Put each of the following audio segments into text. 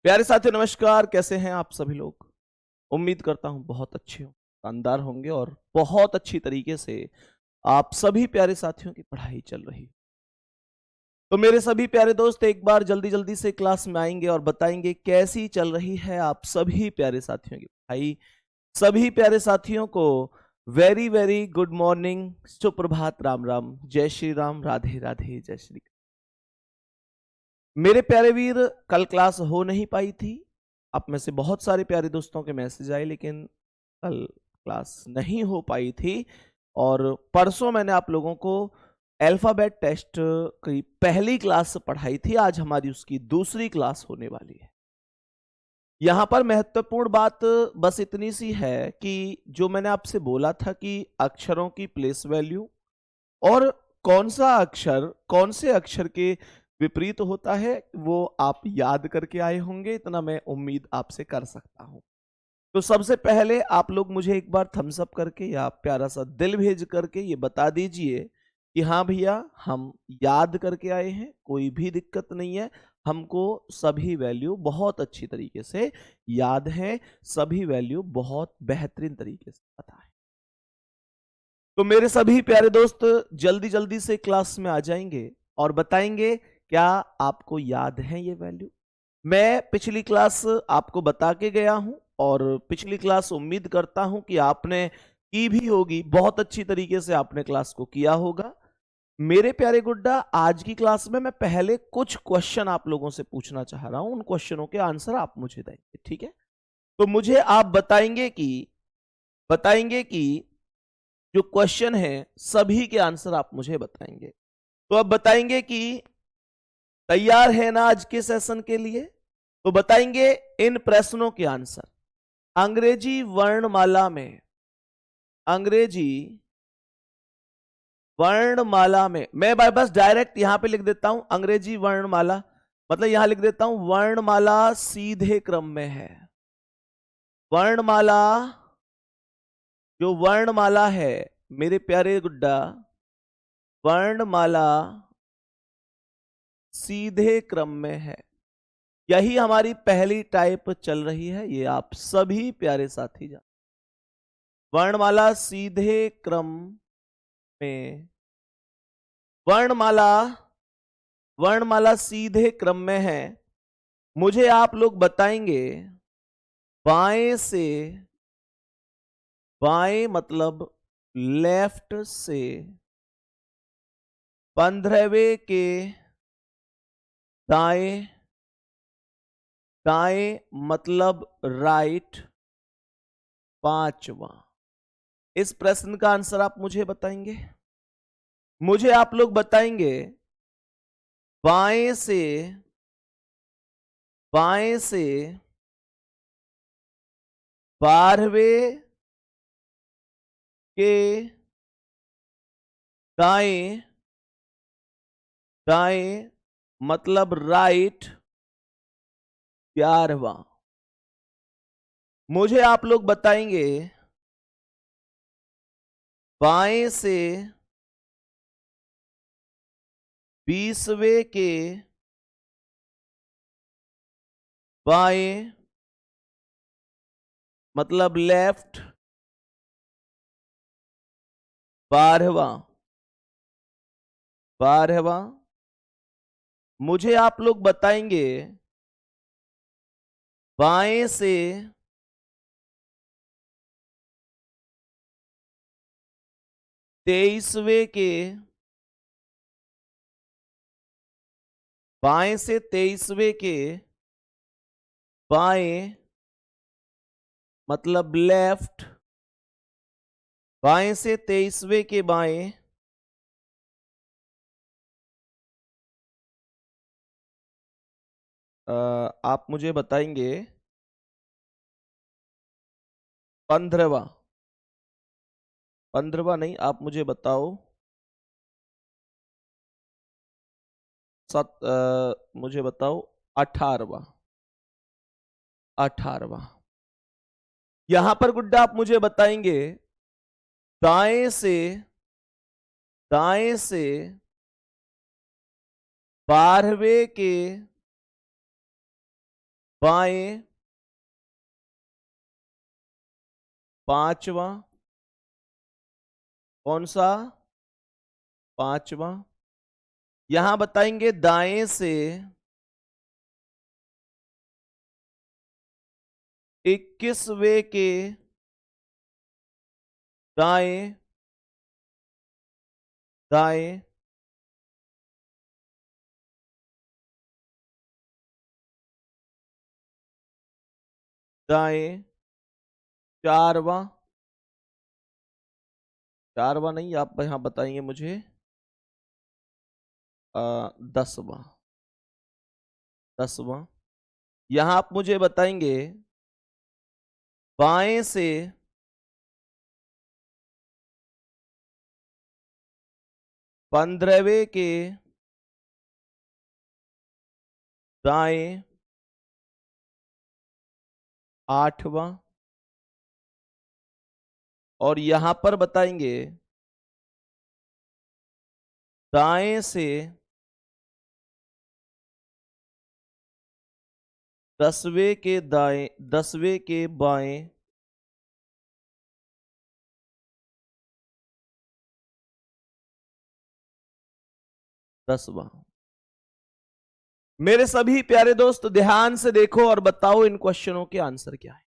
प्यारे साथियों नमस्कार। कैसे हैं आप सभी लोग? उम्मीद करता हूँ बहुत अच्छे हो, शानदार होंगे और बहुत अच्छी तरीके से आप सभी प्यारे साथियों की पढ़ाई चल रही है। तो मेरे सभी प्यारे दोस्त एक बार जल्दी-जल्दी से क्लास में आएँगे और बताएँगे कैसी चल रही है आप सभी प्यारे साथियों की पढ़ाई। सभी प्यारे साथियों को वेरी वेरी गुड मॉर्निंग, सुप्रभात, राम राम, जय श्री राम, राधे राधे, जय श्री। मेरे प्यारे वीर, कल क्लास हो नहीं पाई थी। आप में से बहुत सारे प्यारे दोस्तों के मैसेज आए, लेकिन कल क्लास नहीं हो पाई थी। और परसों मैंने आप लोगों को अल्फाबेट टेस्ट की पहली क्लास पढ़ाई थी। आज हमारी उसकी दूसरी क्लास होने वाली है। यहाँ पर महत्वपूर्ण बात बस इतनी सी है कि जो मैंने आपसे बोला था कि अक्षरों की प्लेस वैल्यू और कौन सा अक्षर कौन से अक्षर के विपरीत होता है, वो आप याद करके आए होंगे, इतना मैं उम्मीद आपसे कर सकता हूं। तो सबसे पहले आप लोग मुझे एक बार थम्स अप करके या प्यारा सा दिल भेज करके ये बता दीजिए कि हाँ भैया, हम याद करके आए हैं, कोई भी दिक्कत नहीं है। हमको सभी वैल्यू बहुत अच्छी तरीके से याद है, सभी वैल्यू बहुत बेहतरीन तरीके से पता है। तो मेरे सभी प्यारे दोस्त जल्दी जल्दी से क्लास में आ जाएंगे और बताएंगे क्या आपको याद है ये वैल्यू। मैं पिछली क्लास आपको बता के गया हूं और पिछली क्लास उम्मीद करता हूं कि आपने की भी होगी, बहुत अच्छी तरीके से आपने क्लास को किया होगा। मेरे प्यारे गुड्डा, आज की क्लास में मैं पहले कुछ क्वेश्चन आप लोगों से पूछना चाह रहा हूं, उन क्वेश्चनों के आंसर आप मुझे देंगे, ठीक है? तो मुझे आप बताएंगे कि जो क्वेश्चन है सभी के आंसर आप मुझे बताएंगे। तो अब बताएंगे कि तैयार है ना आज के सेशन के लिए? तो बताएंगे इन प्रश्नों के आंसर। अंग्रेजी वर्णमाला में अंग्रेजी वर्णमाला में मैं बस डायरेक्ट यहां पे लिख देता हूं अंग्रेजी वर्णमाला, मतलब यहां लिख देता हूं वर्णमाला सीधे क्रम में है। वर्णमाला, जो वर्णमाला है मेरे प्यारे गुड्डा, वर्णमाला सीधे क्रम में है। यही हमारी पहली टाइप चल रही है, ये आप सभी प्यारे साथी जान। वर्णमाला सीधे क्रम में, वर्णमाला वर्णमाला सीधे क्रम में है। मुझे आप लोग बताएंगे बाएं से, बाएं मतलब लेफ्ट से 15वें के दाएं, दाएं मतलब राइट 5वां। इस प्रश्न का आंसर आप मुझे बताएंगे। मुझे आप लोग बताएंगे बाएं से, बाएं से 12वें के दाएं, दाएं मतलब राइट 11वां। मुझे आप लोग बताएंगे बाएं से 20वें के बाएं मतलब लेफ्ट 12वां, 12वां। मुझे आप लोग बताएंगे बाएं से 23वें के, बाएं से 23वें के बाएं मतलब लेफ्ट, बाएं से 23वें के बाएं आप मुझे बताएंगे 15वां, 15वां नहीं, आप मुझे बताओ मुझे बताओ 18वां, 18वां। यहां पर गुड्डा आप मुझे बताएंगे दाएं से, दाएं से 12वें के बाएं 5वां, कौन सा 5वां। यहां बताएंगे दाएं से 21वें के दाएं दाएं, दाएं 4वां, 4वां नहीं, आप यहां बताएंगे मुझे 10वां, 10वां। यहां आप मुझे बताएंगे बाएं से 15वें के दाएं 8वां, और यहां पर बताएंगे दाएं से 10वें के दाएं 10वें के बाएं 10वां। मेरे सभी प्यारे दोस्त ध्यान से देखो और बताओ इन क्वेश्चनों के आंसर क्या है।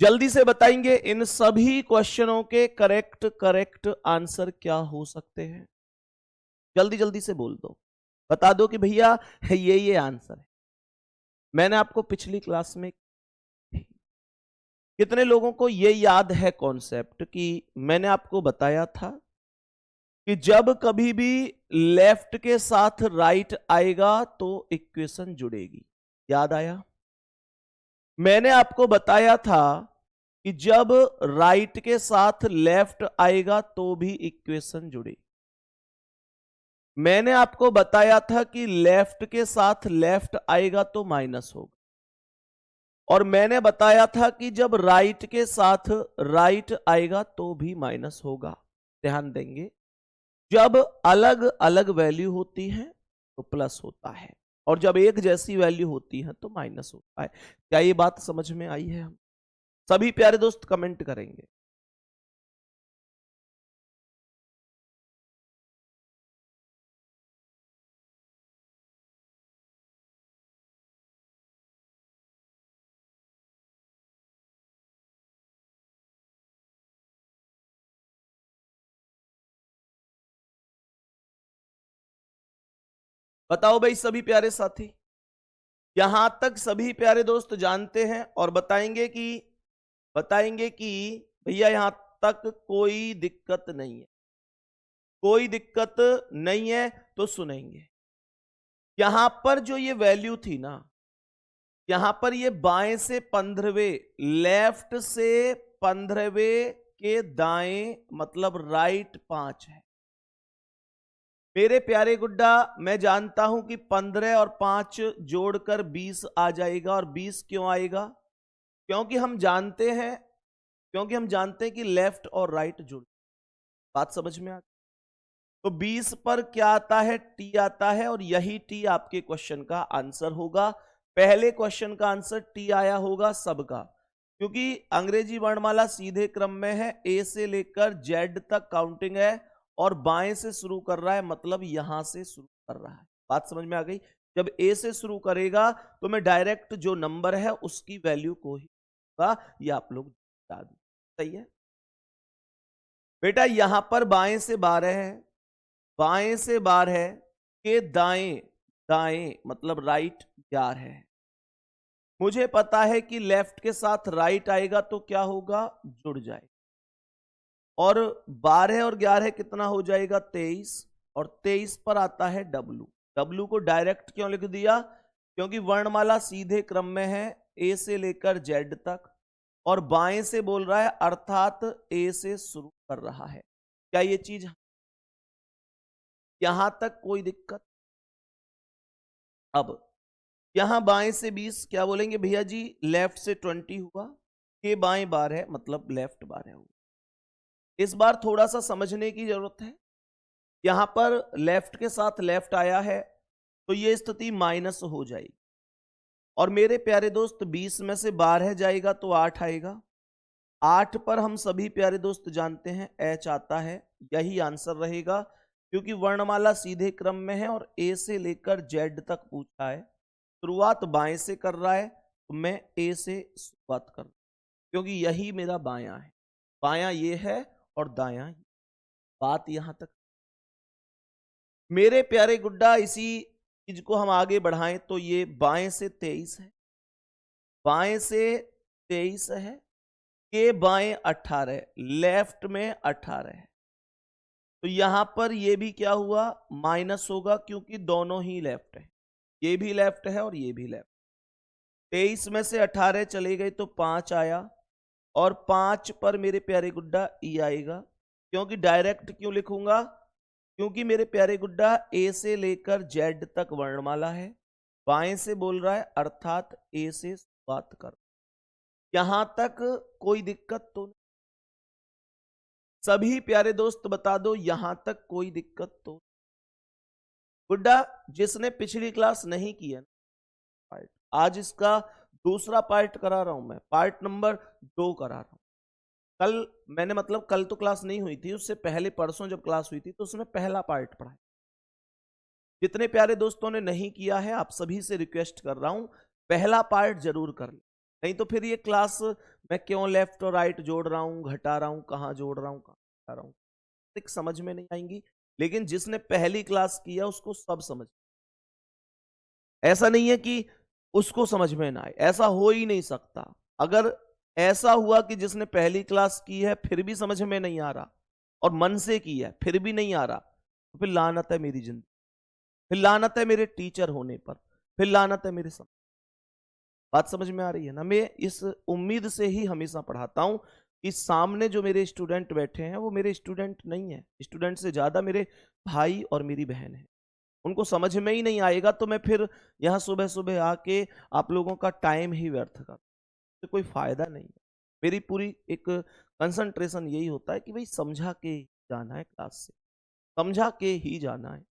जल्दी से बताएंगे इन सभी क्वेश्चनों के करेक्ट आंसर क्या हो सकते हैं। जल्दी जल्दी से बोल दो, बता दो कि भैया ये आंसर है। मैंने आपको पिछली क्लास में, कितने लोगों को ये याद है कॉन्सेप्ट कि मैंने आपको बताया था कि जब कभी भी लेफ्ट के साथ राइट आएगा तो इक्वेशन जुड़ेगी। याद आया? मैंने आपको बताया था कि जब राइट के साथ लेफ्ट आएगा तो भी इक्वेशन जुड़ेगी। मैंने आपको बताया था कि लेफ्ट के साथ लेफ्ट आएगा तो माइनस होगा, और मैंने बताया था कि जब राइट के साथ राइट आएगा तो भी माइनस होगा। ध्यान देंगे, जब अलग अलग वैल्यू होती है तो प्लस होता है, और जब एक जैसी वैल्यू होती है तो माइनस होता है। क्या ये बात समझ में आई है? हम सभी प्यारे दोस्त कमेंट करेंगे। बताओ भाई सभी प्यारे साथी, यहां तक सभी प्यारे दोस्त जानते हैं और बताएंगे कि भैया यहां तक कोई दिक्कत नहीं है, कोई दिक्कत नहीं है। तो सुनेंगे, यहां पर जो ये वैल्यू थी ना, यहां पर ये बाएं से 15वें, लेफ्ट से 15वें के दाएं मतलब राइट 5 है। मेरे प्यारे गुड्डा, मैं जानता हूं कि 15 और 5 जोड़कर 20 आ जाएगा। और 20 क्यों आएगा? क्योंकि हम जानते हैं कि लेफ्ट और राइट जुड़। बात समझ में आ? तो 20 पर क्या आता है? टी आता है, और यही टी आपके क्वेश्चन का आंसर होगा। पहले क्वेश्चन का आंसर टी आया होगा सबका, क्योंकि अंग्रेजी वर्णमाला सीधे क्रम में है, ए से लेकर जेड तक काउंटिंग है, और बाएं से शुरू कर रहा है, मतलब यहां से शुरू कर रहा है। बात समझ में आ गई? जब ए से शुरू करेगा तो मैं डायरेक्ट जो नंबर है उसकी वैल्यू को ही, ये आप लोग बता दो। सही है बेटा? यहां पर बाएं से 12 है, बाएं से 12 है के दाएं दाएं मतलब राइट 11 है। मुझे पता है कि लेफ्ट के साथ राइट आएगा तो क्या होगा? जुड़ जाए, और 12 और 11 कितना हो जाएगा? 23, और 23 पर आता है डब्लू। डब्लू को डायरेक्ट क्यों लिख दिया? क्योंकि वर्णमाला सीधे क्रम में है, ए से लेकर जेड तक, और बाएं से बोल रहा है, अर्थात ए से शुरू कर रहा है। क्या ये चीज यहां तक कोई दिक्कत? अब यहां बाएं से 20, क्या बोलेंगे भैया जी? लेफ्ट से 20 हुआ, के बाएं 12 है मतलब लेफ्ट 12 हुआ। इस बार थोड़ा सा समझने की जरूरत है। यहां पर लेफ्ट के साथ लेफ्ट आया है तो ये स्थिति माइनस हो जाएगी, और मेरे प्यारे दोस्त 20 में से 12 जाएगा तो 8 आएगा। 8 पर हम सभी प्यारे दोस्त जानते हैं H आता है, यही आंसर रहेगा क्योंकि वर्णमाला सीधे क्रम में है और A से लेकर Z तक पूछा है। शुरुआत बाएं से कर रहा है तो मैं A से शुरुआत कर रहा हूं क्योंकि यही मेरा बायां है, बायां ये है और दायां ये। बात यहां तक। मेरे प्यारे गुड्डा इसी चीज को हम आगे बढ़ाएं तो ये बाएं से 23 है, बाएं से 23 है, के बाएं 18, लेफ्ट में 18 है। तो यहां पर ये भी क्या हुआ, माइनस होगा क्योंकि दोनों ही लेफ्ट है, ये भी लेफ्ट है और ये भी लेफ्ट। 23 में से 18 चले गए तो 5 आया और 5 पर मेरे प्यारे गुड्डा ई आएगा। क्योंकि डायरेक्ट क्यों लिखूंगा, क्योंकि मेरे प्यारे गुड्डा ए से लेकर जेड तक वर्णमाला है, बाएं से बोल रहा है अर्थात ए से शुरुआत कर। यहां तक कोई दिक्कत तो नहीं? सभी प्यारे दोस्त बता दो यहां तक कोई दिक्कत तो? गुड्डा जिसने पिछली क्लास नहीं की है पार्ट, आज इसका दूसरा पार्ट करा रहा हूं मैं, पार्ट नंबर 2 करा रहा हूं। कल मैंने मतलब कल तो क्लास नहीं हुई थी, उससे पहले परसों जब क्लास हुई थी तो उसमें पहला पार्ट पढ़ा। जितने प्यारे दोस्तों ने नहीं किया है आप सभी से रिक्वेस्ट कर रहा हूं पहला पार्ट जरूर कर ले, नहीं तो फिर ये क्लास मैं क्यों लेफ्ट और राइट जोड़ रहा हूं, घटा रहा हूं, कहां जोड़ रहा हूं, कहां घटा रहा हूं, समझ में नहीं आएंगी। लेकिन जिसने पहली क्लास किया उसको सब समझ, ऐसा नहीं है कि उसको समझ में ना आए, ऐसा हो ही नहीं सकता। अगर ऐसा हुआ कि जिसने पहली क्लास की है फिर भी समझ में नहीं आ रहा और मन से की है फिर भी नहीं आ रहा, तो फिर लानत है मेरी जिंदगी, फिर लानत है मेरे टीचर होने पर, फिर लानत है मेरे समझ। बात समझ में आ रही है ना? मैं इस उम्मीद से ही हमेशा पढ़ाता हूं कि सामने जो मेरे स्टूडेंट बैठे हैं वो मेरे स्टूडेंट नहीं है, स्टूडेंट से ज्यादा मेरे भाई और मेरी बहन है। उनको समझ में ही नहीं आएगा तो मैं फिर यहाँ सुबह सुबह आके आप लोगों का टाइम ही व्यर्थ कर, तो कोई फायदा नहीं है। मेरी पूरी एक कंसंट्रेशन यही होता है कि भाई समझा के जाना है, क्लास से समझा के ही जाना है।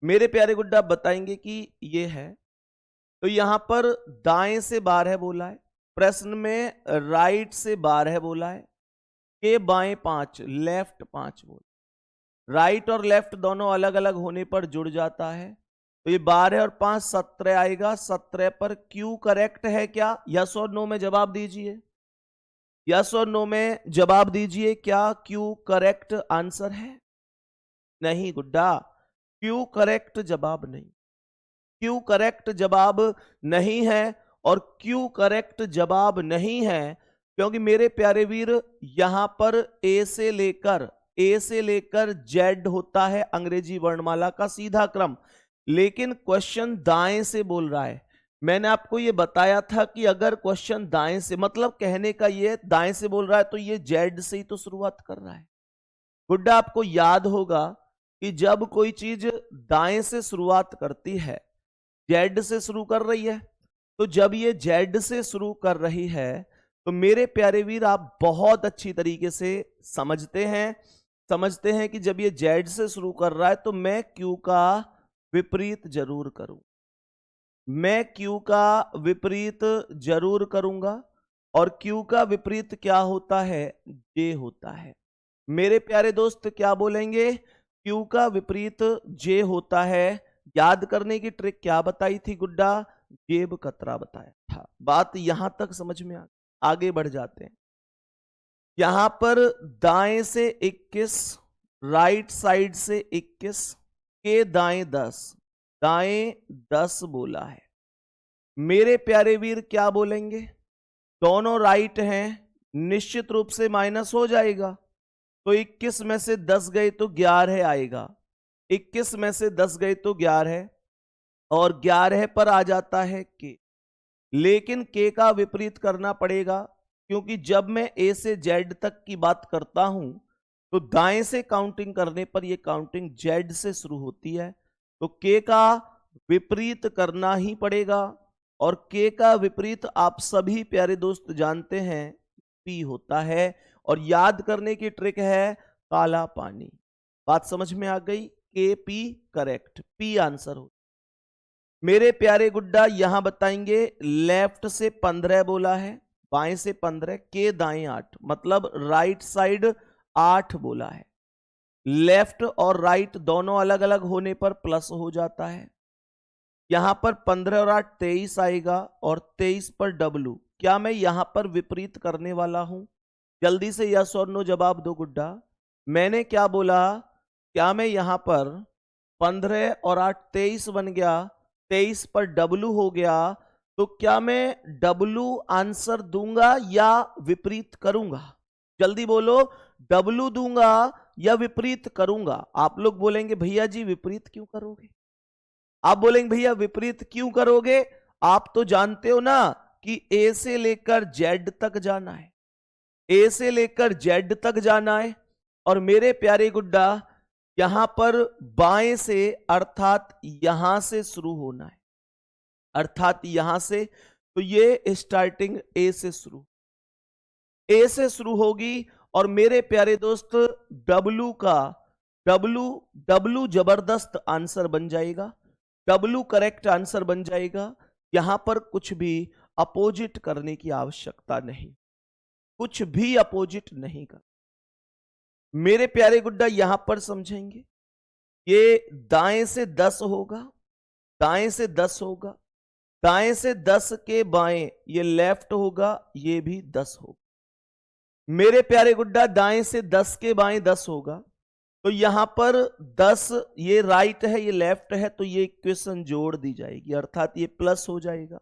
मेरे प्यारे गुड्डा बताएंगे कि ये है, तो यहां पर दाएं से 12 बोला है, प्रश्न में राइट से 12 बोला है, के बाएं 5, लेफ्ट 5 बोला। राइट और लेफ्ट दोनों अलग अलग होने पर जुड़ जाता है, तो ये 12 और 5 17 आएगा। 17 पर क्यू करेक्ट है क्या? यस और नो में जवाब दीजिए, यस और नो में जवाब दीजिए, क्या क्यू करेक्ट आंसर है? नहीं गुड्डा, क्यू करेक्ट जवाब नहीं, क्यू करेक्ट जवाब नहीं है। और क्यू करेक्ट जवाब नहीं है क्योंकि मेरे प्यारे वीर यहां पर ए से लेकर जेड होता है अंग्रेजी वर्णमाला का सीधा क्रम, लेकिन क्वेश्चन दाएं से बोल रहा है। मैंने आपको ये बताया था कि अगर क्वेश्चन दाएं से, मतलब कहने का ये दाएं से बोल रहा है तो ये जेड से ही तो शुरुआत कर रहा है। गुड्डा आपको याद होगा कि जब कोई चीज दाएं से शुरुआत करती है, जेड से शुरू कर रही है, तो जब ये जेड से शुरू कर रही है तो मेरे प्यारे वीर आप बहुत अच्छी तरीके से समझते हैं कि जब ये जेड से शुरू कर रहा है तो मैं क्यू का विपरीत जरूर करूं, मैं क्यू का विपरीत जरूर करूंगा। और क्यू का विपरीत क्या होता है? जे होता है। मेरे प्यारे दोस्त क्या बोलेंगे? क्यू का विपरीत जे होता है। याद करने की ट्रिक क्या बताई थी गुड्डा? जेब कतरा बताया था। बात यहां तक समझ में आगे बढ़ जाते हैं। यहां पर दाएं से 21, राइट साइड से 21, के दाएं 10, दाएं 10 बोला है। मेरे प्यारे वीर क्या बोलेंगे? दोनों राइट हैं, निश्चित रूप से माइनस हो जाएगा, तो 21 में से 10 गए तो 11 आएगा, 21 में से 10 गए तो 11 और 11 पर आ जाता है के। लेकिन के का विपरीत करना पड़ेगा क्योंकि जब मैं ए से जेड तक की बात करता हूं तो दाएं से काउंटिंग करने पर यह काउंटिंग जेड से शुरू होती है, तो के का विपरीत करना ही पड़ेगा। और के का विपरीत आप सभी प्यारे दोस्त जानते हैं पी होता है। और याद करने की ट्रिक है काला पानी। बात समझ में आ गई? के पी करेक्ट, पी आंसर हो। मेरे प्यारे गुड्डा यहां बताएंगे, लेफ्ट से 15 बोला है, बाएं से 15 के दाएं 8, मतलब राइट साइड 8 बोला है। लेफ्ट और राइट दोनों अलग अलग होने पर प्लस हो जाता है। यहां पर 15 और 8 23 आएगा, और 23 पर डब्लू। क्या मैं यहां पर विपरीत करने वाला हूं? जल्दी से यस और नो जवाब दो गुड्डा। मैंने क्या बोला? क्या मैं यहां पर 15 और 8 23 बन गया, 23 पर डब्लू हो गया, तो क्या मैं डब्लू आंसर दूंगा या विपरीत करूंगा? जल्दी बोलो, डब्लू दूंगा या विपरीत करूंगा? आप लोग बोलेंगे भैया जी विपरीत क्यों करोगे? आप बोलेंगे भैया विपरीत क्यों करोगे? आप तो जानते हो ना कि ए से लेकर जेड तक जाना है, ए से लेकर जेड तक जाना है। और मेरे प्यारे गुड्डा यहां पर बाएं से अर्थात यहां से शुरू होना है, अर्थात यहां से। तो ये स्टार्टिंग ए से शुरू, ए से शुरू होगी। और मेरे प्यारे दोस्त डब्लू का डब्लू डब्लू जबरदस्त आंसर बन जाएगा, डब्लू करेक्ट आंसर बन जाएगा। यहां पर कुछ भी अपोजिट करने की आवश्यकता नहीं, कुछ भी अपोजिट नहीं कर। मेरे प्यारे गुड्डा यहां पर समझेंगे, ये दाएं से 10 होगा, दाएं से 10 होगा, दाएं से 10 के बाएं ये लेफ्ट होगा, ये भी 10 होगा। मेरे प्यारे गुड्डा दाएं से 10 के बाएं 10 होगा, तो यहां पर 10 ये राइट है, ये लेफ्ट है, तो ये इक्वेशन जोड़ दी जाएगी, अर्थात ये प्लस हो जाएगा।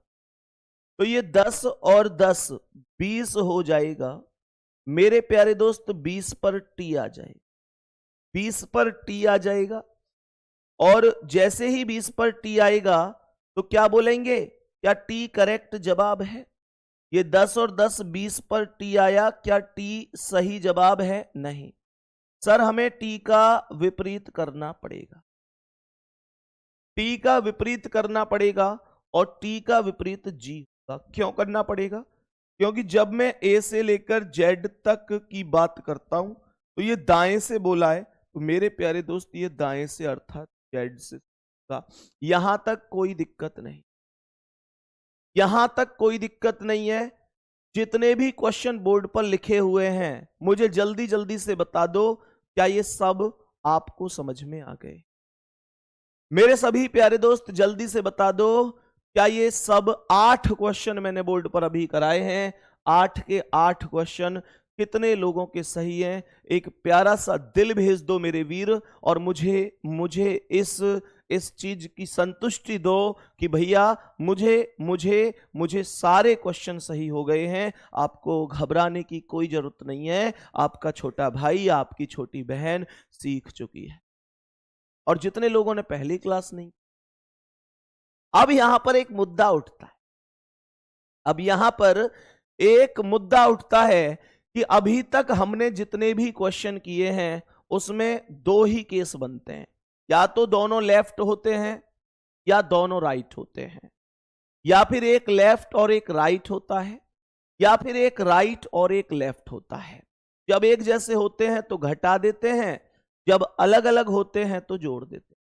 तो ये 10 और 10 20 हो जाएगा। मेरे प्यारे दोस्त 20 पर टी आ जाएगा, 20 पर टी आ जाएगा। और जैसे ही 20 पर टी आएगा तो क्या बोलेंगे? क्या टी करेक्ट जवाब है? ये 10 और 10 20 पर टी आया, क्या टी सही जवाब है? नहीं सर, हमें टी का विपरीत करना पड़ेगा, टी का विपरीत करना पड़ेगा। और टी का विपरीत जी होगा। क्यों करना पड़ेगा? क्योंकि जब मैं ए से लेकर जेड तक की बात करता हूं तो ये दाएं से बोला है, तो मेरे प्यारे दोस्त ये दाएं से अर्थात जेड से होगा। यहां तक कोई दिक्कत नहीं, यहां तक कोई दिक्कत नहीं है। जितने भी क्वेश्चन बोर्ड पर लिखे हुए हैं मुझे जल्दी जल्दी से बता दो, क्या ये सब आपको समझ में आ गए? मेरे सभी प्यारे दोस्त जल्दी से बता दो, क्या ये सब 8 क्वेश्चन मैंने बोर्ड पर अभी कराए हैं, 8 के 8 क्वेश्चन कितने लोगों के सही हैं? एक प्यारा सा दिल भेज दो मेरे वीर, और मुझे मुझे इस चीज की संतुष्टि दो कि भैया मुझे मुझे मुझे सारे क्वेश्चन सही हो गए हैं। आपको घबराने की कोई जरूरत नहीं है, आपका छोटा भाई, आपकी छोटी बहन सीख चुकी है। और जितने लोगों ने पहली क्लास नहीं, अब यहां पर एक मुद्दा उठता है, अब यहां पर एक मुद्दा उठता है कि अभी तक हमने जितने भी क्वेश्चन किए हैं उसमें दो ही केस बनते हैं, या तो दोनों लेफ्ट होते हैं या दोनों राइट होते हैं, या फिर एक लेफ्ट और एक राइट होता है, या फिर एक राइट और एक लेफ्ट होता है। जब एक जैसे होते हैं तो घटा देते हैं, जब अलग अलग होते हैं तो जोड़ देते हैं।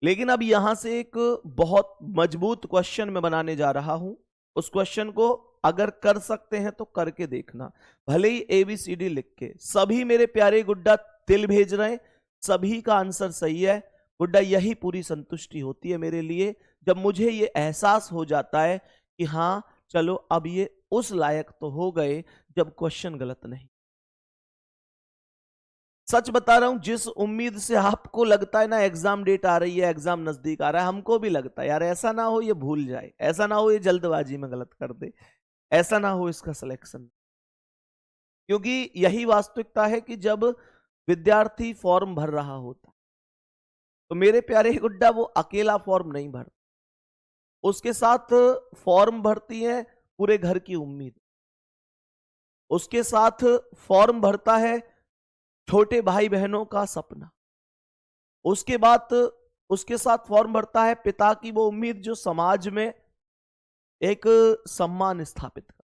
लेकिन अब यहां से एक बहुत मजबूत क्वेश्चन मैं बनाने जा रहा हूं, उस क्वेश्चन को अगर कर सकते हैं तो करके देखना, भले ही ABCD लिख के। सभी मेरे प्यारे गुड्डा तिल भेज रहे हैं, सभी का आंसर सही है गुड्डा। यही पूरी संतुष्टि होती है मेरे लिए, जब मुझे ये एहसास हो जाता है कि हाँ चलो अब ये उस लायक तो हो गए जब क्वेश्चन गलत नहीं। सच बता रहा हूं, जिस उम्मीद से आपको लगता है ना एग्जाम डेट आ रही है, एग्जाम नजदीक आ रहा है, हमको भी लगता है यार ऐसा ना हो ये भूल जाए, ऐसा ना हो ये जल्दबाजी में गलत कर दे, ऐसा ना हो इसका सिलेक्शन। क्योंकि यही वास्तविकता है कि जब विद्यार्थी फॉर्म भर रहा होता तो मेरे प्यारे गुड्डा वो अकेला फॉर्म नहीं भरता, उसके साथ फॉर्म भरती है पूरे घर की उम्मीद, उसके साथ फॉर्म भरता है छोटे भाई बहनों का सपना, उसके बाद उसके साथ फॉर्म भरता है पिता की वो उम्मीद जो समाज में एक सम्मान स्थापित कर,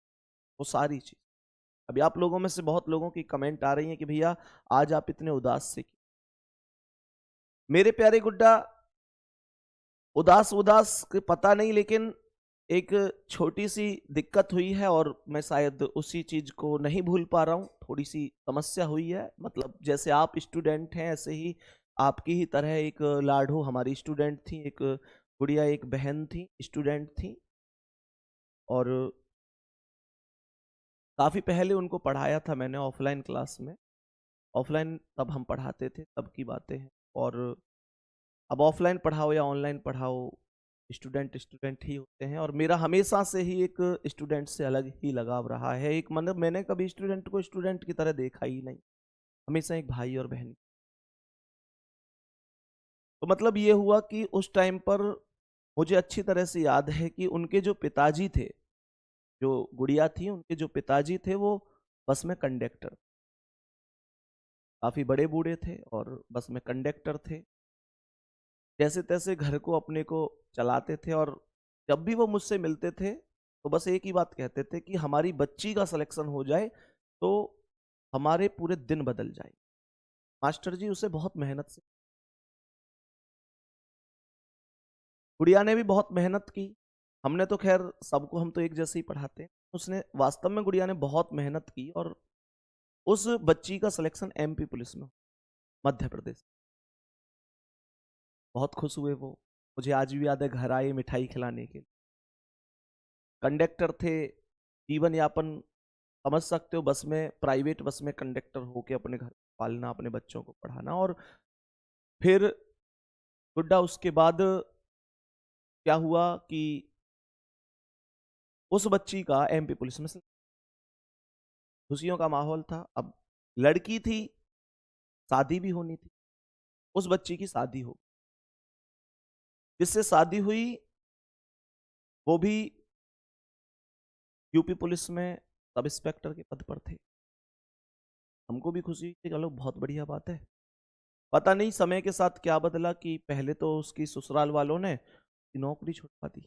वो सारी चीज। अभी आप लोगों में से बहुत लोगों की कमेंट आ रही है कि भैया आज आप इतने उदास से क्यों? मेरे प्यारे गुड्डा उदास उदास पता नहीं, लेकिन एक छोटी सी दिक्कत हुई है और मैं शायद उसी चीज को नहीं भूल पा रहा हूँ। थोड़ी सी समस्या हुई है, मतलब जैसे आप स्टूडेंट हैं ऐसे ही आपकी ही तरह एक लाडो हमारी स्टूडेंट थी, एक गुड़िया, एक बहन थी, स्टूडेंट थी। और काफी पहले उनको पढ़ाया था मैंने ऑफलाइन क्लास में। ऑफलाइन तब हम पढ़ाते थे, तब की बातें हैं। और अब ऑफलाइन पढ़ाओ या ऑनलाइन पढ़ाओ, स्टूडेंट स्टूडेंट ही होते हैं। और मेरा हमेशा से ही एक स्टूडेंट से अलग ही लगाव रहा है। एक मतलब मैंने कभी स्टूडेंट को स्टूडेंट की तरह देखा ही नहीं, हमेशा एक भाई और बहन। तो मतलब ये हुआ कि उस टाइम पर मुझे अच्छी तरह से याद है कि उनके जो पिताजी थे, जो गुड़िया थी उनके जो पिताजी थे, वो बस में कंडक्टर, काफी बड़े बूढ़े थे और बस में कंडक्टर थे। जैसे तैसे घर को अपने को चलाते थे। और जब भी वो मुझसे मिलते थे तो बस एक ही बात कहते थे कि हमारी बच्ची का सिलेक्शन हो जाए तो हमारे पूरे दिन बदल जाए। मास्टर जी उसे बहुत मेहनत से, गुड़िया ने भी बहुत मेहनत की। हमने तो खैर सबको, हम तो एक जैसे ही पढ़ाते हैं। उसने वास्तव में, गुड़िया ने बहुत मेहनत की और उस बच्ची का सिलेक्शन एमपी पुलिस में, मध्य प्रदेश। बहुत खुश हुए वो, मुझे आज भी याद है, घर आए मिठाई खिलाने के लिए। कंडक्टर थे, जीवन यापन समझ सकते हो, बस में, प्राइवेट बस में कंडक्टर होके अपने घर पालना, अपने बच्चों को पढ़ाना। और फिर गुड्डा उसके बाद क्या हुआ कि उस बच्ची का एमपी पुलिस में खुशियों का माहौल था। अब लड़की थी, शादी भी होनी थी, उस बच्ची की शादी हो, जिससे शादी हुई वो भी यूपी पुलिस में सब इंस्पेक्टर के पद पर थे। हमको भी खुशी थी, चलो बहुत बढ़िया बात है। पता नहीं समय के साथ क्या बदला कि पहले तो उसकी ससुराल वालों ने नौकरी छुड़वा दी।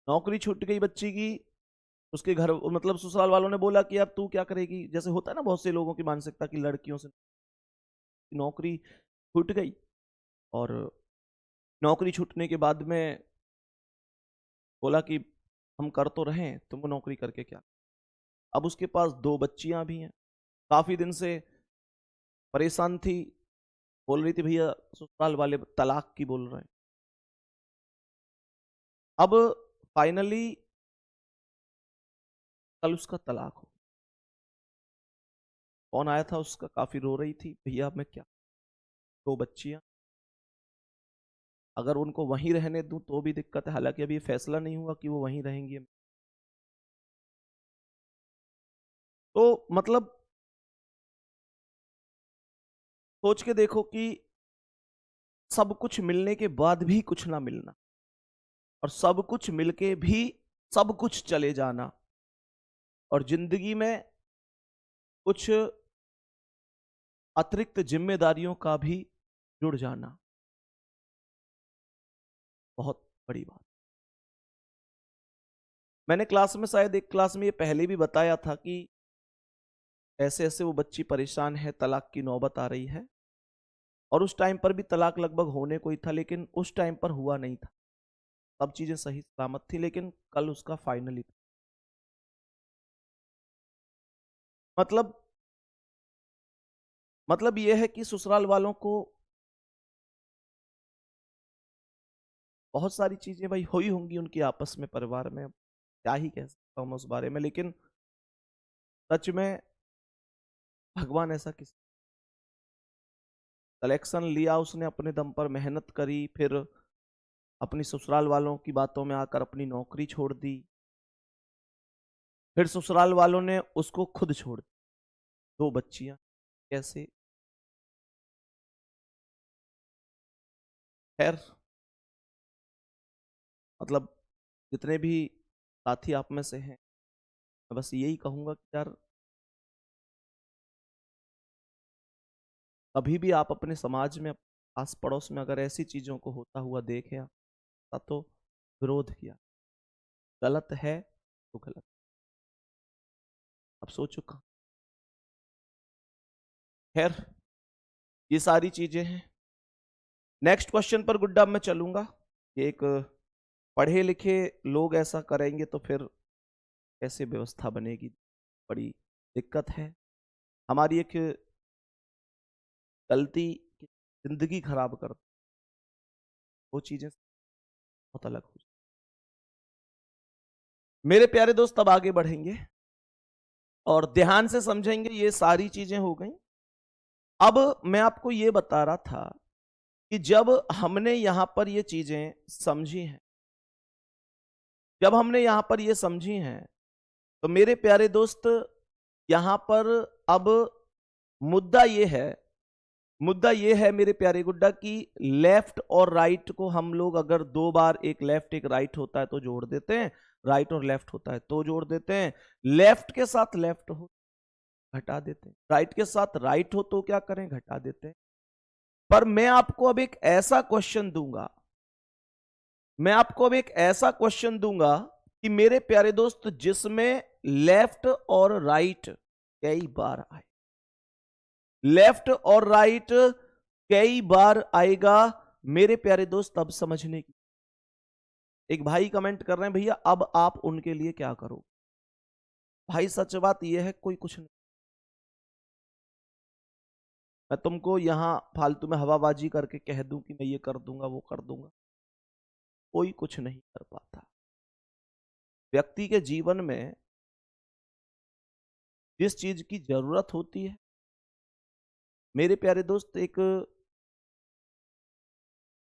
नौकरी छूट गई बच्ची की। उसके घर, मतलब ससुराल वालों ने बोला कि यार तू क्या करेगी, जैसे होता है ना बहुत से लोगों की मानसिकता की लड़कियों से, नौकरी छूट गई। और नौकरी छूटने के बाद में बोला कि हम कर तो रहे हैं, तुमको नौकरी करके क्या। अब उसके पास दो बच्चियां भी हैं, काफी दिन से परेशान थी, बोल रही थी भैया ससुराल वाले तलाक की बोल रहे हैं। अब फाइनली कल उसका तलाक हो। कौन आया था उसका, काफी रो रही थी, भैया अब मैं क्या, दो बच्चियां, अगर उनको वहीं रहने दूं तो भी दिक्कत है। हालांकि अभी फैसला नहीं हुआ कि वो वहीं रहेंगी। तो मतलब सोच के देखो कि सब कुछ मिलने के बाद भी कुछ ना मिलना, और सब कुछ मिलके भी सब कुछ चले जाना, और जिंदगी में कुछ अतिरिक्त जिम्मेदारियों का भी जुड़ जाना, बहुत बड़ी बात। मैंने क्लास में, शायद एक क्लास में ये पहले भी बताया था कि ऐसे ऐसे वो बच्ची परेशान है, तलाक की नौबत आ रही है। और उस टाइम पर भी तलाक लगभग होने को ही था, लेकिन उस टाइम पर हुआ नहीं था, सब चीजें सही सलामत थी। लेकिन कल उसका फाइनली, मतलब मतलब यह है कि ससुराल वालों को बहुत सारी चीजें भाई हुई होंगी उनकी आपस में, परिवार में, क्या ही कह सकता हूं मैं उस बारे में। लेकिन सच में भगवान ऐसा किस, कलेक्शन लिया उसने, अपने दम पर मेहनत करी, फिर अपनी ससुराल वालों की बातों में आकर अपनी नौकरी छोड़ दी, फिर ससुराल वालों ने उसको खुद छोड़ दी, दो बच्चियां, कैसे। खैर, मतलब जितने भी साथी आप में से हैं, मैं बस यही कहूंगा कि यार कभी भी आप अपने समाज में, आस पड़ोस में अगर ऐसी चीजों को होता हुआ देखें तो विरोध किया, गलत है तो गलत। अब सोचो कहाँ। खैर, ये सारी चीजें हैं, नेक्स्ट क्वेश्चन पर गुड्डा मैं चलूंगा। ये एक पढ़े लिखे लोग ऐसा करेंगे तो फिर कैसे व्यवस्था बनेगी, बड़ी दिक्कत है। हमारी एक गलती जिंदगी खराब कर, वो चीजें बहुत अलग हो। मेरे प्यारे दोस्त अब आगे बढ़ेंगे और ध्यान से समझेंगे। ये सारी चीजें हो गई। अब मैं आपको ये बता रहा था कि जब हमने यहां पर ये चीजें समझी हैं, जब हमने यहां पर ये समझी हैं, तो मेरे प्यारे दोस्त यहां पर अब मुद्दा ये है, मुद्दा ये है मेरे प्यारे गुड्डा कि लेफ्ट और राइट को हम लोग अगर दो बार, एक लेफ्ट एक राइट होता है तो जोड़ देते हैं, राइट और लेफ्ट होता है तो जोड़ देते हैं। लेफ्ट के साथ लेफ्ट हो घटा देते हैं, राइट के साथ राइट हो तो क्या करें, घटा देते हैं। पर मैं आपको अब एक ऐसा क्वेश्चन दूंगा, मैं आपको अब एक ऐसा क्वेश्चन दूंगा कि मेरे प्यारे दोस्त जिसमें लेफ्ट और राइट कई बार आए, लेफ्ट और राइट कई बार आएगा। मेरे प्यारे दोस्त अब समझने की, एक भाई कमेंट कर रहे हैं भैया अब आप उनके लिए क्या करो। भाई सच बात यह है कोई कुछ नहीं, मैं तुमको यहां फालतू में हवाबाजी करके कह दूं कि मैं ये कर दूंगा वो कर दूंगा, कोई कुछ नहीं कर पाता। व्यक्ति के जीवन में जिस चीज की जरूरत होती है मेरे प्यारे दोस्त, एक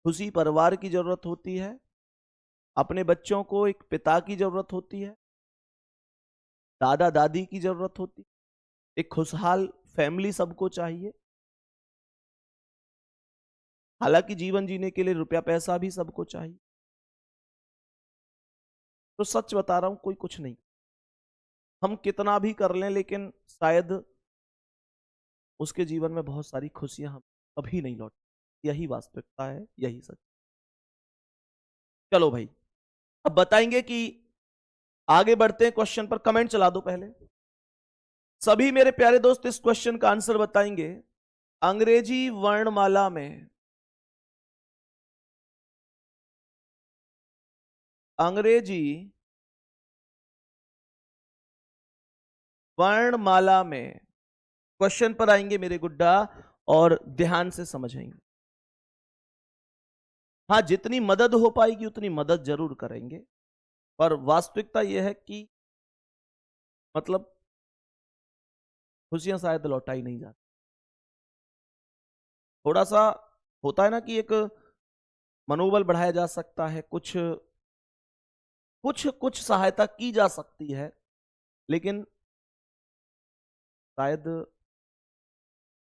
खुशी परिवार की जरूरत होती है, अपने बच्चों को एक पिता की जरूरत होती है, दादा दादी की जरूरत होती है, एक खुशहाल फैमिली सबको चाहिए। हालांकि जीवन जीने के लिए रुपया पैसा भी सबको चाहिए। तो सच बता रहा हूं कोई कुछ नहीं, हम कितना भी कर लें लेकिन शायद उसके जीवन में बहुत सारी खुशियां हम कभी नहीं लौट। यही वास्तविकता है, यही सच। चलो भाई अब बताएंगे कि आगे बढ़ते हैं क्वेश्चन पर। कमेंट चला दो पहले सभी मेरे प्यारे दोस्त, इस क्वेश्चन का आंसर बताएंगे। अंग्रेजी वर्णमाला में, अंग्रेजी वर्णमाला में क्वेश्चन पर आएंगे मेरे गुड्डा और ध्यान से समझेंगे। हाँ जितनी मदद हो पाएगी उतनी मदद जरूर करेंगे, पर वास्तविकता यह है कि मतलब खुशियां शायद लौटाई नहीं जाती। थोड़ा सा होता है ना कि एक मनोबल बढ़ाया जा सकता है, कुछ कुछ कुछ सहायता की जा सकती है, लेकिन शायद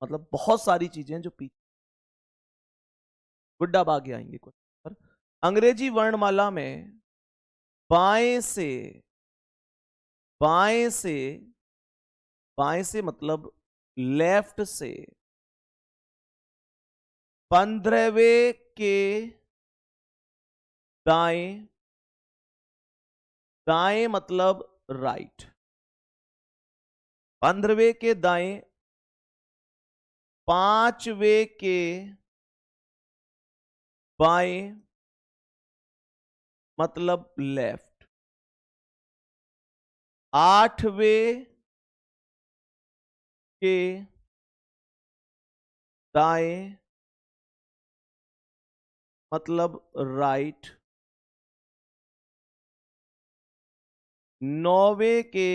मतलब बहुत सारी चीजें जो पीछे। गुड्डा आगे आएंगे क्वेश्चन पर। अंग्रेजी वर्णमाला में बाएं से, बाएं से, बाएं से मतलब लेफ्ट से 15वें के दाएं, दाएं मतलब राइट, 15वें के दाएं, 5वें के बाएं मतलब लेफ्ट, 8वें के दाएं मतलब राइट, 9वें के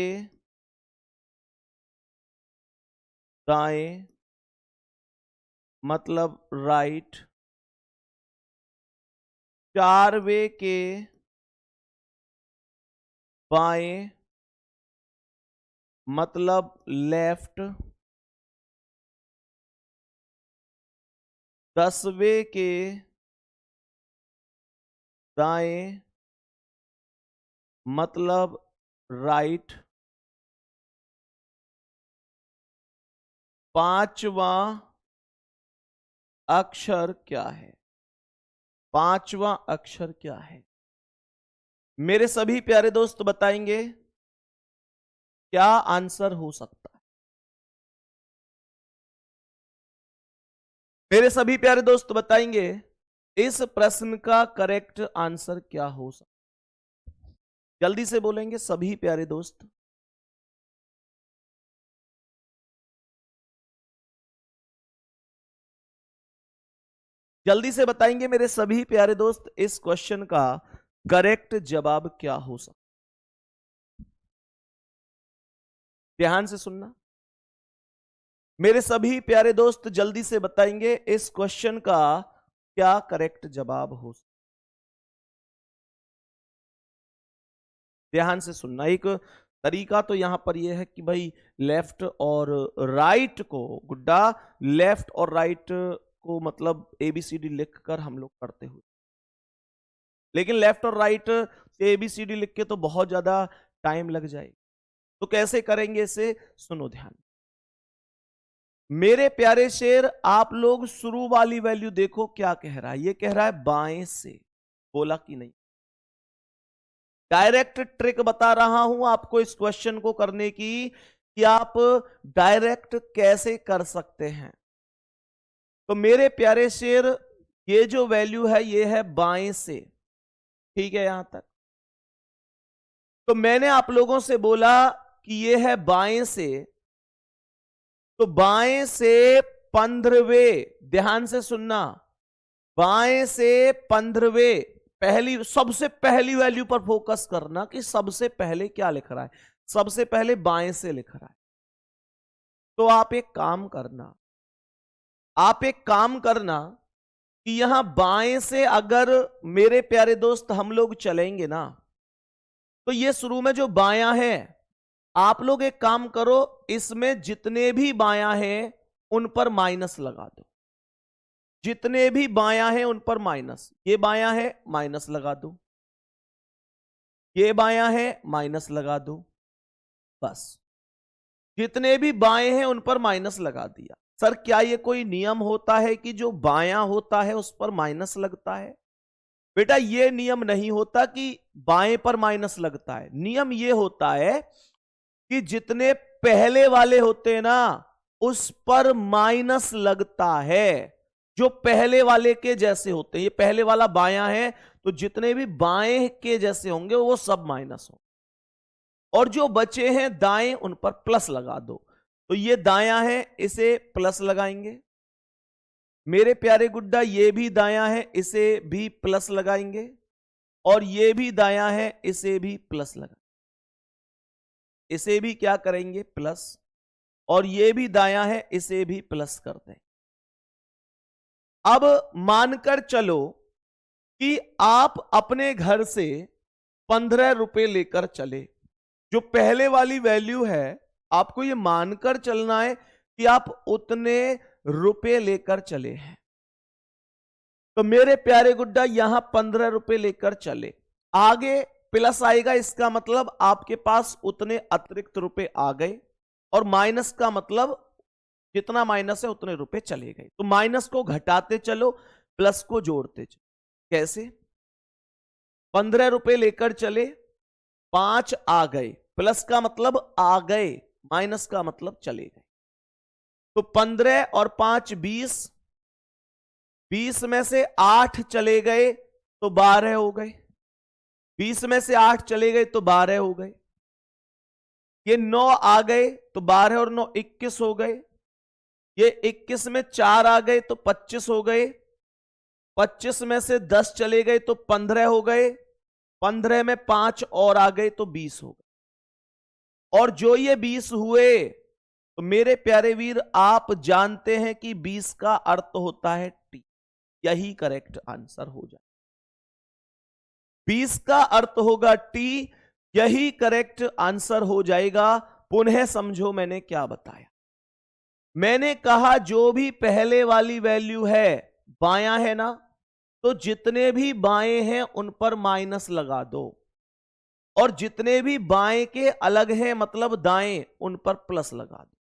दाएं मतलब राइट, 4वें के बाएं मतलब लेफ्ट, 10वें के दाएं मतलब राइट, 5वां अक्षर क्या है, 5वां अक्षर क्या है। मेरे सभी प्यारे दोस्त बताएंगे क्या आंसर हो सकता है। मेरे सभी प्यारे दोस्त बताएंगे इस प्रश्न का करेक्ट आंसर क्या हो सकता? जल्दी से बोलेंगे सभी प्यारे दोस्त। जल्दी से बताएंगे मेरे सभी प्यारे दोस्त, इस क्वेश्चन का करेक्ट जवाब क्या हो सकता? ध्यान से सुनना मेरे सभी प्यारे दोस्त, जल्दी से बताएंगे इस क्वेश्चन का क्या करेक्ट जवाब हो सकता? ध्यान से सुनना। एक तरीका तो यहां पर यह है कि भाई लेफ्ट और राइट को, गुड्डा, लेफ्ट और राइट को मतलब एबीसीडी लिखकर हम लोग करते हुए, लेकिन लेफ्ट और राइट से एबीसीडी लिख के तो बहुत ज्यादा टाइम लग जाए। तो कैसे करेंगे इसे, सुनो ध्यान। मेरे प्यारे शेर, आप लोग शुरू वाली वैल्यू देखो क्या कह रहा है। ये कह रहा है बाएं से, बोला कि नहीं? डायरेक्ट ट्रिक बता रहा हूं आपको इस क्वेश्चन को करने की, कि आप डायरेक्ट कैसे कर सकते हैं। तो मेरे प्यारे शेर, ये जो वैल्यू है ये है बाएं से, ठीक है यहां तक। तो मैंने आप लोगों से बोला कि ये है बाएं से, तो बाएं से 15वें, ध्यान से सुनना, बाएं से 15वें, पहली सबसे पहली वैल्यू पर फोकस करना कि सबसे पहले क्या लिख रहा है। सबसे पहले बाएं से लिख रहा है। तो आप एक काम करना, कि यहां बाएं से अगर मेरे प्यारे दोस्त हम लोग चलेंगे ना, तो ये शुरू में जो बायां है, आप लोग एक काम करो, इसमें जितने भी बायां हैं उन पर माइनस लगा दो। जितने भी बायां हैं उन पर माइनस। ये बायां है, माइनस लगा दो। ये बायां है, माइनस लगा दो। बस जितने भी बाएं हैं उन पर माइनस लगा दिया। सर क्या ये कोई नियम होता है कि जो बायां होता है उस पर माइनस लगता है? बेटा ये नियम नहीं होता कि बाएं पर माइनस लगता है। नियम ये होता है कि जितने पहले वाले होते हैं ना, उस पर माइनस लगता है। जो पहले वाले के जैसे होते हैं, ये पहले वाला बायां है, तो जितने भी बाएं के जैसे होंगे वो सब माइनस हो, और जो बचे हैं दाएं उन पर प्लस लगा दो। तो ये दायां है, इसे प्लस लगाएंगे। मेरे प्यारे गुड्डा ये भी दायां है, इसे भी प्लस लगाएंगे। और ये भी दायां है, इसे भी प्लस लगा, इसे भी क्या करेंगे, प्लस। और ये भी दायां है, इसे भी प्लस कर दें। अब मानकर चलो कि आप अपने घर से 15 रुपए लेकर चले। जो पहले वाली वैल्यू है, आपको ये मानकर चलना है कि आप उतने रुपए लेकर चले हैं। तो मेरे प्यारे गुड्डा यहां 15 रुपए लेकर चले, आगे प्लस आएगा, इसका मतलब आपके पास उतने अतिरिक्त रुपए आ गए। और माइनस का मतलब जितना माइनस है उतने रुपए चले गए। तो माइनस को घटाते चलो, प्लस को जोड़ते चलो। कैसे? 15 रुपए लेकर चले, 5 आ गए, प्लस का मतलब आ गए, माइनस का मतलब चले गए। तो 15 और 5 20, 20 में से 8 चले गए तो 12 हो गए। 20 में से 8 चले गए तो 12 हो गए। ये 9 आ गए तो 12 और 9 21 हो गए। ये 21 में 4 आ गए तो 25 हो गए। 25 में से 10 चले गए तो 15 हो गए। 15 में 5 और आ गए तो 20 हो गए। और जो ये 20 हुए, तो मेरे प्यारे वीर आप जानते हैं कि 20 का अर्थ होता है टी। यही करेक्ट आंसर हो जाए। 20 का अर्थ होगा टी, यही करेक्ट आंसर हो जाएगा। पुनः समझो मैंने क्या बताया। मैंने कहा जो भी पहले वाली वैल्यू है बायां है ना, तो जितने भी बाएं हैं उन पर माइनस लगा दो। और जितने भी बाएं के अलग हैं मतलब दाएं, उन पर प्लस लगा दो।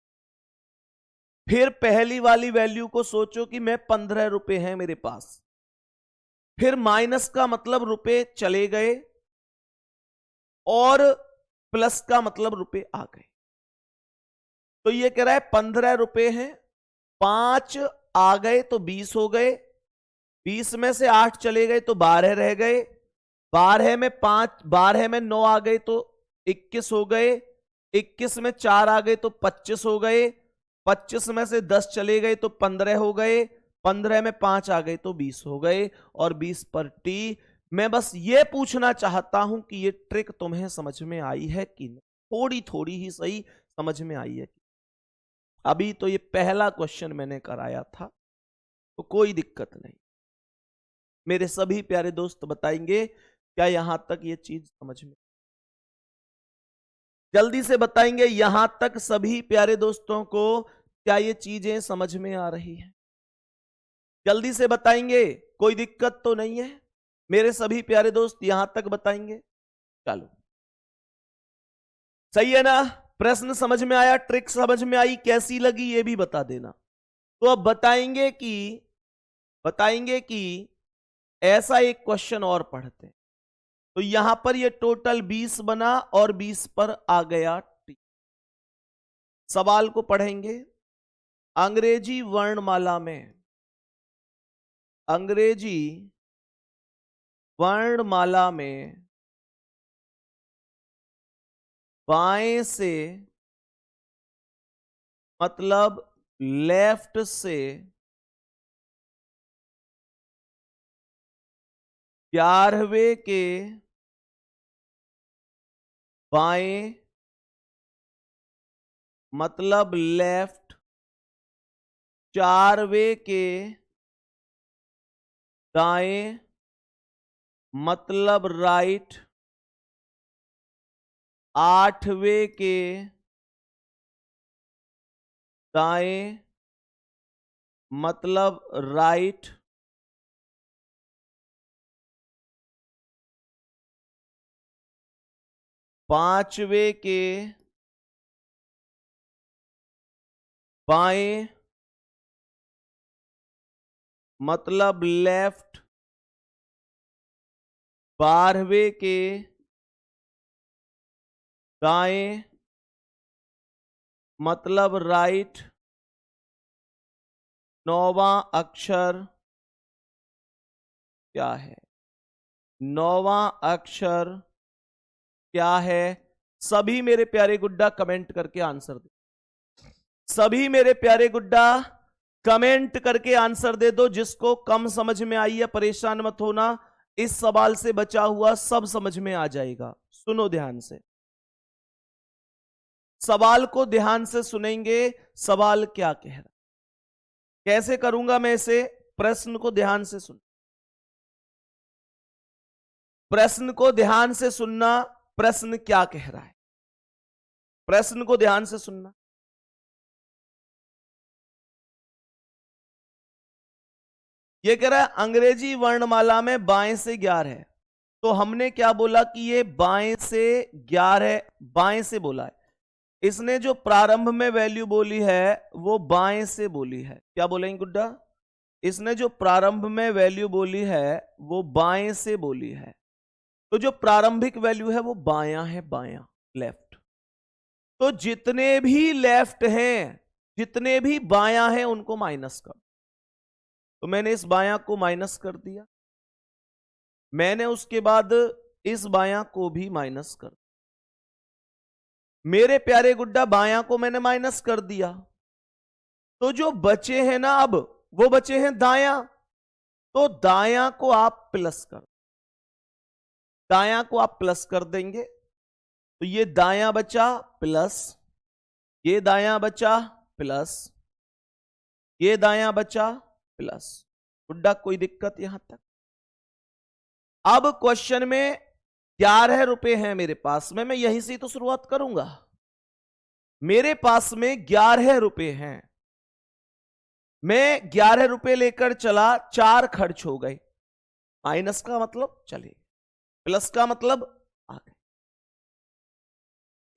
फिर पहली वाली वैल्यू को सोचो कि मैं 15 रुपए हैं मेरे पास, फिर माइनस का मतलब रुपए चले गए और प्लस का मतलब रुपए आ गए। तो ये कह रहा है 15 रुपए हैं, 5 आ गए तो 20 हो गए, 20 में से 8 चले गए तो 12 रह गए, 12 में 5, 12 में 9 आ गए तो 21 हो गए, 21 में 4 आ गए तो 25 हो गए, 25 में से 10 चले गए तो 15 हो गए, 15 में 5 आ गए तो 20 हो गए, और 20 पर टी। मैं बस ये पूछना चाहता हूं कि ये ट्रिक तुम्हें समझ में आई है कि नहीं, थोड़ी थोड़ी ही सही समझ में आई है। अभी तो ये पहला क्वेश्चन मैंने कराया था, तो कोई दिक्कत नहीं। मेरे सभी प्यारे दोस्त बताएंगे क्या यहां तक ये चीज समझ में, जल्दी से बताएंगे यहां तक सभी प्यारे दोस्तों को क्या ये चीजें समझ में आ रही है? जल्दी से बताएंगे, कोई दिक्कत तो नहीं है? मेरे सभी प्यारे दोस्त यहां तक बताएंगे। चलो सही है ना? प्रश्न समझ में आया, ट्रिक समझ में आई, कैसी लगी ये भी बता देना। तो अब बताएंगे कि ऐसा एक क्वेश्चन और पढ़ते हैं। तो यहां पर ये टोटल 20 बना और 20 पर आ गया टी। सवाल को पढ़ेंगे। अंग्रेजी वर्णमाला में, अंग्रेजी वर्णमाला में बाएं से मतलब लेफ्ट से 11वें के बाएं मतलब लेफ्ट, 4वें के दाएं मतलब राइट, 8वें के दाएं मतलब राइट, 5वें के बाएं मतलब लेफ्ट, 12वें के दाएं मतलब राइट, 9वां अक्षर क्या है? 9वां अक्षर क्या है? सभी मेरे प्यारे गुड्डा कमेंट करके आंसर दे। सभी मेरे प्यारे गुड्डा कमेंट करके आंसर दे दो। जिसको कम समझ में आई है परेशान मत होना, इस सवाल से बचा हुआ सब समझ में आ जाएगा। सुनो ध्यान से, सवाल को ध्यान से सुनेंगे। सवाल क्या कह रहा, कैसे करूंगा मैं इसे? प्रश्न को ध्यान से सुन, प्रश्न को ध्यान से सुनना। प्रश्न क्या कह रहा है, प्रश्न को ध्यान से सुनना। ये कह रहा है अंग्रेजी वर्णमाला में बाएं से 11 है। तो हमने क्या बोला कि ये बाएं से 11, बाएं से बोला है। इसने जो प्रारंभ में वैल्यू बोली है वो बाएं से बोली है। क्या बोलेंगे गुड्डा? इसने जो प्रारंभ में वैल्यू बोली है वो बाएं से बोली है। तो जो प्रारंभिक वैल्यू है वो बायां है, बायां, लेफ्ट। तो जितने भी लेफ्ट हैं, जितने भी बायां हैं उनको माइनस कर। तो मैंने इस बायां को माइनस कर दिया, मैंने उसके बाद इस बायां को भी माइनस कर दिया। मेरे प्यारे गुड्डा बायां को मैंने माइनस कर दिया, तो जो बचे हैं ना अब वो बचे हैं दायां। तो दायां को आप प्लस कर, दायां को आप प्लस कर देंगे। तो ये दायां बचा प्लस, ये दायां बचा प्लस, ये दायां बचा प्लस। गुड्डा कोई दिक्कत यहां तक? अब क्वेश्चन में 11 रुपए हैं मेरे पास में, मैं यहीं से तो शुरुआत करूंगा। मेरे पास में 11 रुपए हैं, मैं 11 रुपए लेकर चला, 4 खर्च हो गए। माइनस का मतलब चले, प्लस का मतलब आ गए।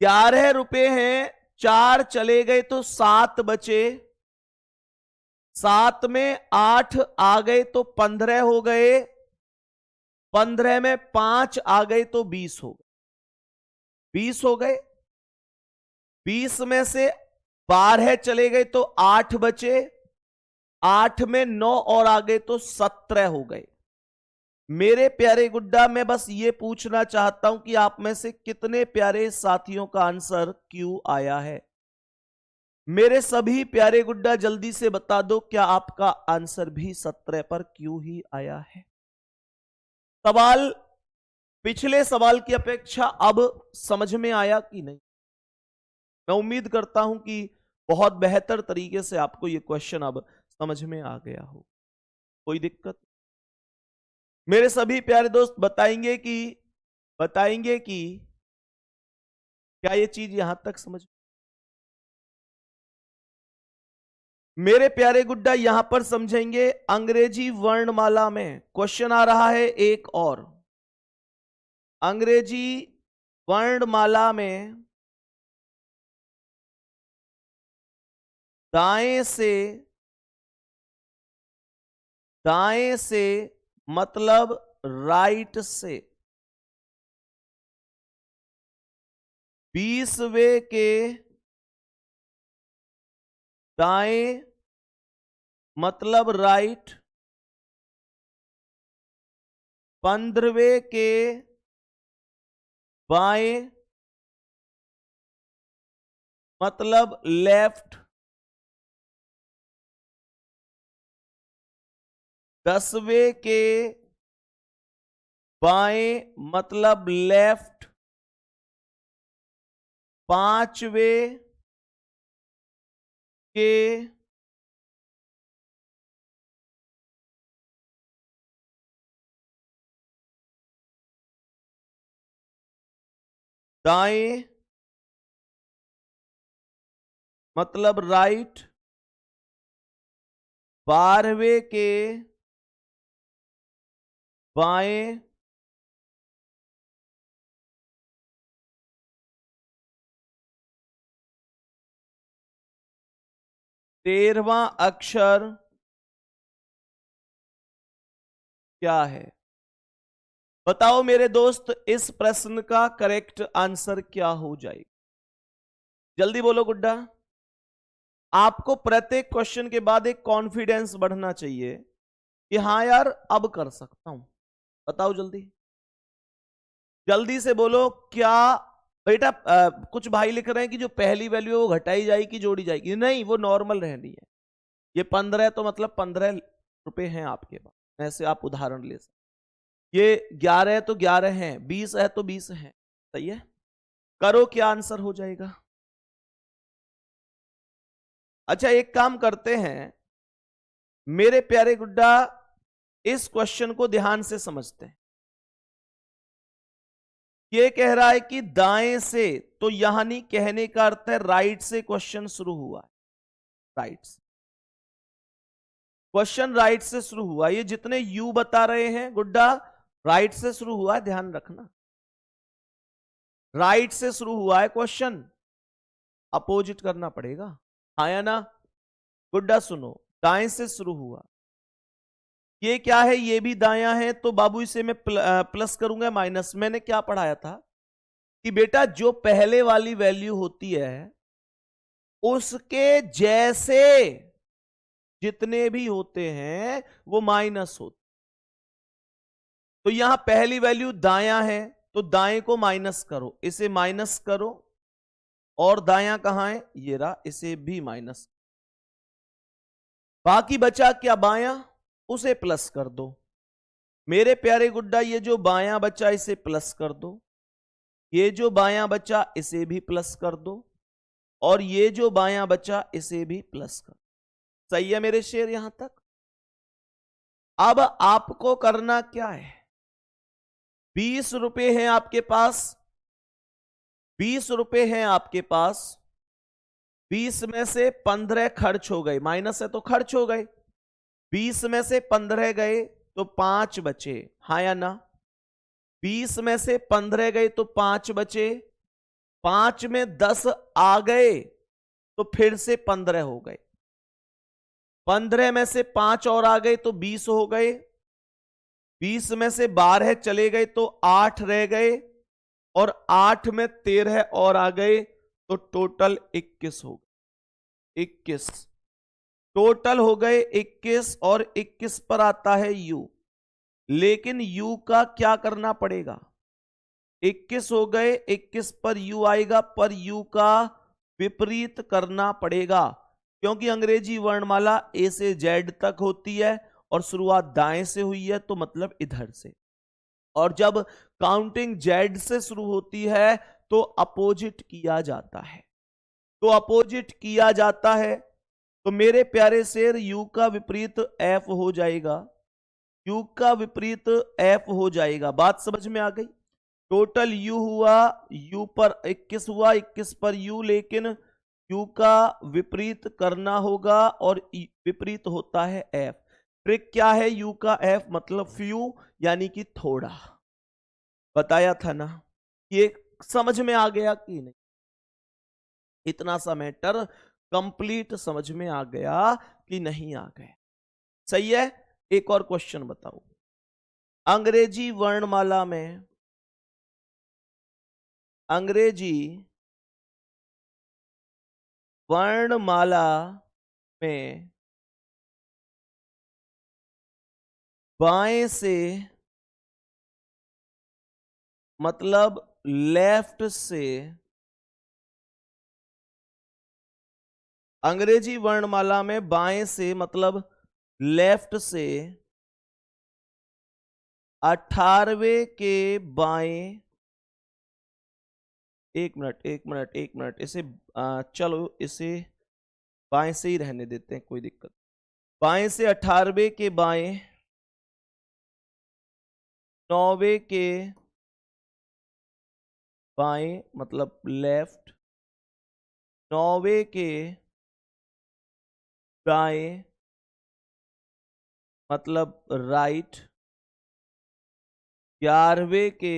11 रुपए हैं, 4 चले गए तो 7 बचे, 7 में 8 आ गए तो 15 हो गए, 15 में 5 आ गए तो 20 हो गए, 20 हो गए। 20 में से 12 चले गए तो 8 बचे, 8 में 9 और आ गए तो 17 हो गए। मेरे प्यारे गुड्डा, मैं बस ये पूछना चाहता हूं कि आप में से कितने प्यारे साथियों का आंसर क्यू आया है। मेरे सभी प्यारे गुड्डा जल्दी से बता दो, क्या आपका आंसर भी 17 पर क्यू ही आया है। सवाल पिछले सवाल की अपेक्षा अब समझ में आया कि नहीं? मैं उम्मीद करता हूं कि बहुत बेहतर तरीके से आपको यह क्वेश्चन अब समझ में आ गया हो। कोई दिक्कत? मेरे सभी प्यारे दोस्त बताएंगे कि क्या ये चीज यहां तक समझ? मेरे प्यारे गुड्डा यहां पर समझेंगे। अंग्रेजी वर्णमाला में क्वेश्चन आ रहा है एक और। अंग्रेजी वर्णमाला में दाएं से मतलब राइट से 20वें के दाएं मतलब राइट, 15वें के बाएं मतलब लेफ्ट, 10वें के बाएं मतलब लेफ्ट, 5वें के दाएं मतलब राइट, 12वें के बाएं तेरहवां अक्षर क्या है? बताओ मेरे दोस्त, इस प्रश्न का करेक्ट आंसर क्या हो जाएगा? जल्दी बोलो गुड्डा। आपको प्रत्येक क्वेश्चन के बाद एक कॉन्फिडेंस बढ़ना चाहिए कि हाँ यार अब कर सकता हूं। बताओ जल्दी, जल्दी से बोलो। क्या बेटा कुछ भाई लिख रहे हैं कि जो पहली वैल्यू है वो घटाई जाएगी जोड़ी जाएगी? नहीं, वो नॉर्मल रहनी है। ये 15 है तो मतलब 15 रुपए हैं आपके पास, ऐसे आप उदाहरण ले सकते। ये 11 है तो 11 हैं, 20 है तो 20 हैं। सही है? करो, क्या आंसर हो जाएगा? अच्छा, एक काम करते हैं मेरे प्यारे गुड्डा, इस क्वेश्चन को ध्यान से समझते हैं। ये कह रहा है कि दाएं से, तो यानी कहने का अर्थ है राइट से क्वेश्चन शुरू हुआ है। राइट से क्वेश्चन, राइट से शुरू हुआ। ये जितने यू बता रहे हैं गुड्डा, राइट से शुरू हुआ है, ध्यान रखना। राइट से शुरू हुआ है क्वेश्चन, अपोजिट करना पड़ेगा। हाँ या ना? गुड्डा सुनो, दाएं से शुरू हुआ। ये क्या है? ये भी दायां है, तो बाबू इसे मैं प्लस करूंगा माइनस। मैंने क्या पढ़ाया था कि बेटा जो पहले वाली वैल्यू होती है उसके जैसे जितने भी होते हैं वो माइनस होते। तो यहां पहली वैल्यू दायां है तो दाएं को माइनस करो, इसे माइनस करो, और दायां कहां है? ये रहा, इसे भी माइनस। बाकी बचा क्या? बायां, उसे प्लस कर दो। मेरे प्यारे गुड्डा, ये जो बायां बचा इसे प्लस कर दो, ये जो बायां बचा इसे भी प्लस कर दो, और ये जो बायां बचा इसे भी प्लस कर। सही है मेरे शेर यहां तक? अब आपको करना क्या है? 20 रुपए हैं आपके पास, 20 रुपए हैं आपके पास, 20 में से 15 खर्च हो गए, माइनस है तो खर्च हो गए। 20 में से 15 गए तो 5 बचे, हाँ या ना? 20 में से 15 गए तो 5 बचे, 5 में 10 आ गए तो फिर से 15 हो गए, 15 में से 5 और आ गए तो 20 हो गए, 20 में से 12 चले गए तो 8 रह गए, और 8 में 13 और आ गए तो टोटल 21 हो गए। 21। टोटल हो गए 21 और 21 पर आता है u, लेकिन u का क्या करना पड़ेगा? 21 हो गए, 21 पर u आएगा, पर u का विपरीत करना पड़ेगा, क्योंकि अंग्रेजी वर्णमाला ए से जेड तक होती है और शुरुआत दाएं से हुई है, तो मतलब इधर से। और जब काउंटिंग जेड से शुरू होती है तो अपोजिट किया जाता है, तो अपोजिट किया जाता है। तो मेरे प्यारे शेर, u का विपरीत f हो जाएगा, u का विपरीत f हो जाएगा। बात समझ में आ गई? टोटल u हुआ, u पर 21 हुआ, 21 पर u, लेकिन u का विपरीत करना होगा और विपरीत होता है f। ट्रिक क्या है u का f? मतलब फ्यू, यानी कि थोड़ा। बताया था ना, ये समझ में आ गया कि नहीं? इतना सा मैटर कंप्लीट समझ में आ गया कि नहीं आ गया? सही है। एक और क्वेश्चन बताओ। अंग्रेजी वर्णमाला में, अंग्रेजी वर्णमाला में बाएं से मतलब लेफ्ट से, अंग्रेजी वर्णमाला में बाएं से मतलब लेफ्ट से 18वें के बाएं, एक मिनट एक मिनट एक मिनट, इसे चलो इसे बाएं से ही रहने देते हैं, कोई दिक्कत। बाएं से 18वें के बाएं, 9वें के बाएं मतलब लेफ्ट, 9वें के दाएं मतलब राइट, 11वें के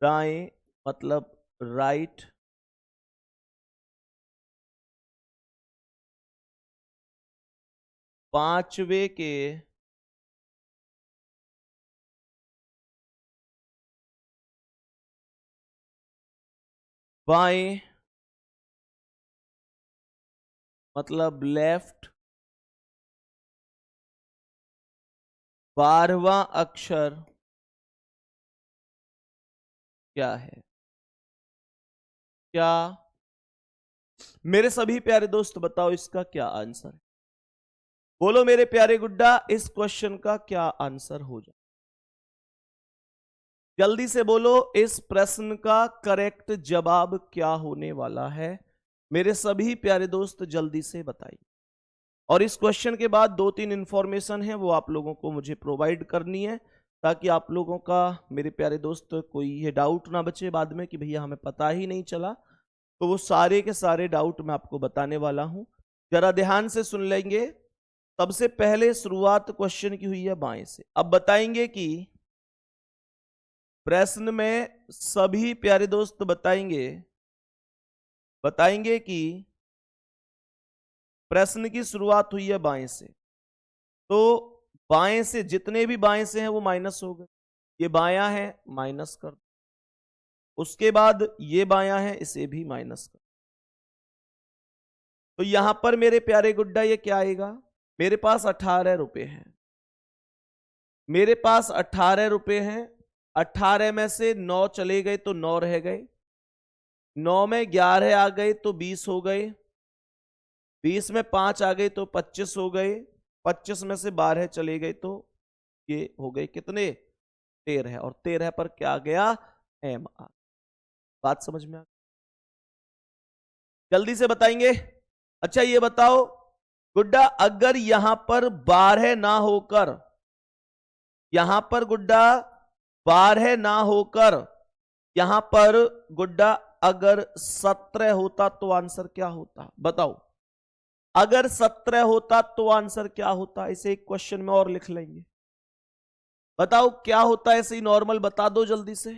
दाएं मतलब राइट, 5वें के बाएं मतलब लेफ्ट, 12वां अक्षर क्या है? क्या? मेरे सभी प्यारे दोस्त बताओ इसका क्या आंसर है? बोलो मेरे प्यारे गुड्डा, इस क्वेश्चन का क्या आंसर हो जाए? जल्दी से बोलो, इस प्रश्न का करेक्ट जवाब क्या होने वाला है? मेरे सभी प्यारे दोस्त जल्दी से बताइए। और इस क्वेश्चन के बाद 2-3 इंफॉर्मेशन है, वो आप लोगों को मुझे प्रोवाइड करनी है, ताकि आप लोगों का, मेरे प्यारे दोस्त, कोई ये डाउट ना बचे बाद में कि भैया हमें पता ही नहीं चला। तो वो सारे के सारे डाउट मैं आपको बताने वाला हूं, जरा ध्यान से सुन लेंगे। सबसे पहले शुरुआत क्वेश्चन की हुई है बाएं से। अब बताएंगे कि प्रश्न में सभी प्यारे दोस्त बताएंगे कि प्रश्न की शुरुआत हुई है बाएं से, तो बाएं से जितने भी बाएं से हैं वो माइनस हो गए। ये बायां है, माइनस कर दो। उसके बाद ये बायां है, इसे भी माइनस कर। तो यहां पर मेरे प्यारे गुड्डा ये क्या आएगा? मेरे पास 18 रुपए हैं, मेरे पास 18 रुपए हैं। 18 में से 9 चले गए तो 9 रह गए, 9 में 11 आ गए तो 20 हो गए, 20 में 5 आ गए तो 25 हो गए, 25 में से 12 चले गए तो ये हो गए कितने? 13। और 13 पर क्या आ गया? एम आ। बात समझ में आ? जल्दी से बताएंगे। अच्छा ये बताओ गुड्डा, अगर यहां पर 12 ना होकर, यहां पर गुड्डा 12 ना होकर, यहां पर गुड्डा अगर 17 होता तो आंसर क्या होता? बताओ। अगर 17 होता तो आंसर क्या होता? इसे एक क्वेश्चन में और लिख लेंगे। बताओ क्या होता है, ऐसे ही नॉर्मल बता दो जल्दी से।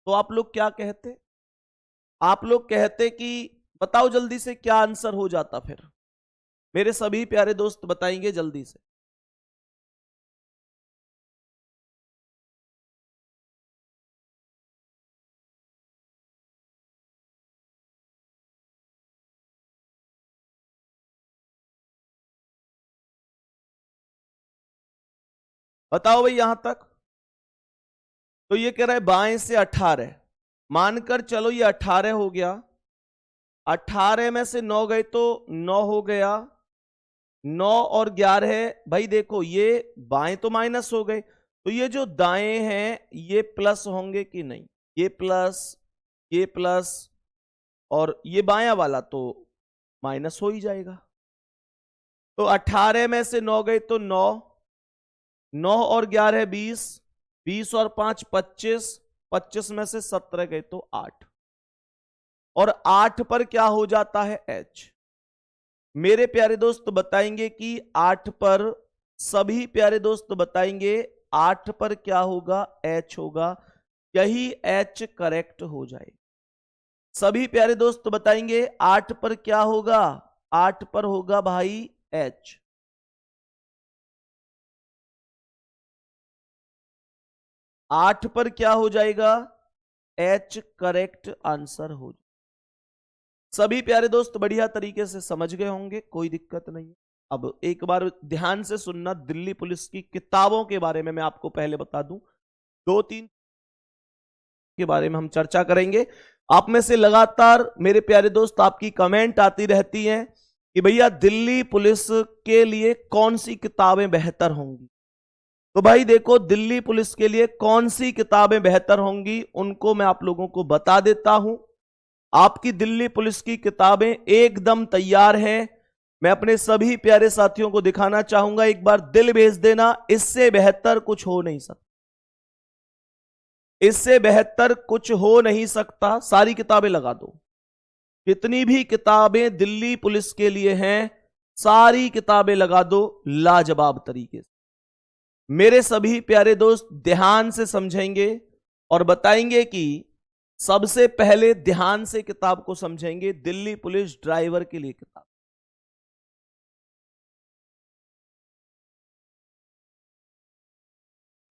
तो आप लोग क्या कहते? आप लोग कहते कि बताओ जल्दी से क्या आंसर हो जाता फिर? मेरे सभी प्यारे दोस्त बताएंगे जल्दी से। बताओ भाई यहां तक। तो ये कह रहा है बाएं से 18, मानकर चलो ये 18 हो गया, 18 में से 9 गए तो 9 हो गया, 9 और 11, भाई देखो ये बाएं तो माइनस हो गए, तो ये जो दाएं हैं ये प्लस होंगे कि नहीं, ये प्लस और ये बायां वाला तो माइनस हो ही जाएगा। तो 18 में से 9 गए तो 9, 9 और 11 20, 20 और 5 25, 25 में से 17 गए तो 8, और 8 पर क्या हो जाता है H। मेरे प्यारे दोस्त बताएंगे कि 8 पर, सभी प्यारे दोस्त बताएंगे 8 पर क्या होगा, H होगा, यही H करेक्ट हो जाए। सभी प्यारे दोस्त बताएंगे 8 पर क्या होगा, 8 पर होगा भाई H। आठ पर क्या हो जाएगा, H करेक्ट आंसर हो जाएगा। सभी प्यारे दोस्त बढ़िया तरीके से समझ गए होंगे, कोई दिक्कत नहीं है। अब एक बार ध्यान से सुनना, दिल्ली पुलिस की किताबों के बारे में मैं आपको पहले बता दूं, 2-3 के बारे में हम चर्चा करेंगे। आप में से लगातार मेरे प्यारे दोस्त आपकी कमेंट आती रहती हैं कि भैया दिल्ली पुलिस के लिए कौन सी किताबें बेहतर होंगी। तो भाई देखो, दिल्ली पुलिस के लिए कौन सी किताबें बेहतर होंगी उनको मैं आप लोगों को बता देता हूं। आपकी दिल्ली पुलिस की किताबें एकदम तैयार हैं। मैं अपने सभी प्यारे साथियों को दिखाना चाहूंगा, एक बार दिल भेज देना, इससे बेहतर कुछ हो नहीं सकता, इससे बेहतर कुछ हो नहीं सकता। सारी किताबें लगा दो, जितनी भी किताबें दिल्ली पुलिस के लिए हैं सारी किताबें लगा दो लाजवाब तरीके से। मेरे सभी प्यारे दोस्त ध्यान से समझेंगे और बताएंगे कि सबसे पहले ध्यान से किताब को समझेंगे, दिल्ली पुलिस ड्राइवर के लिए किताब।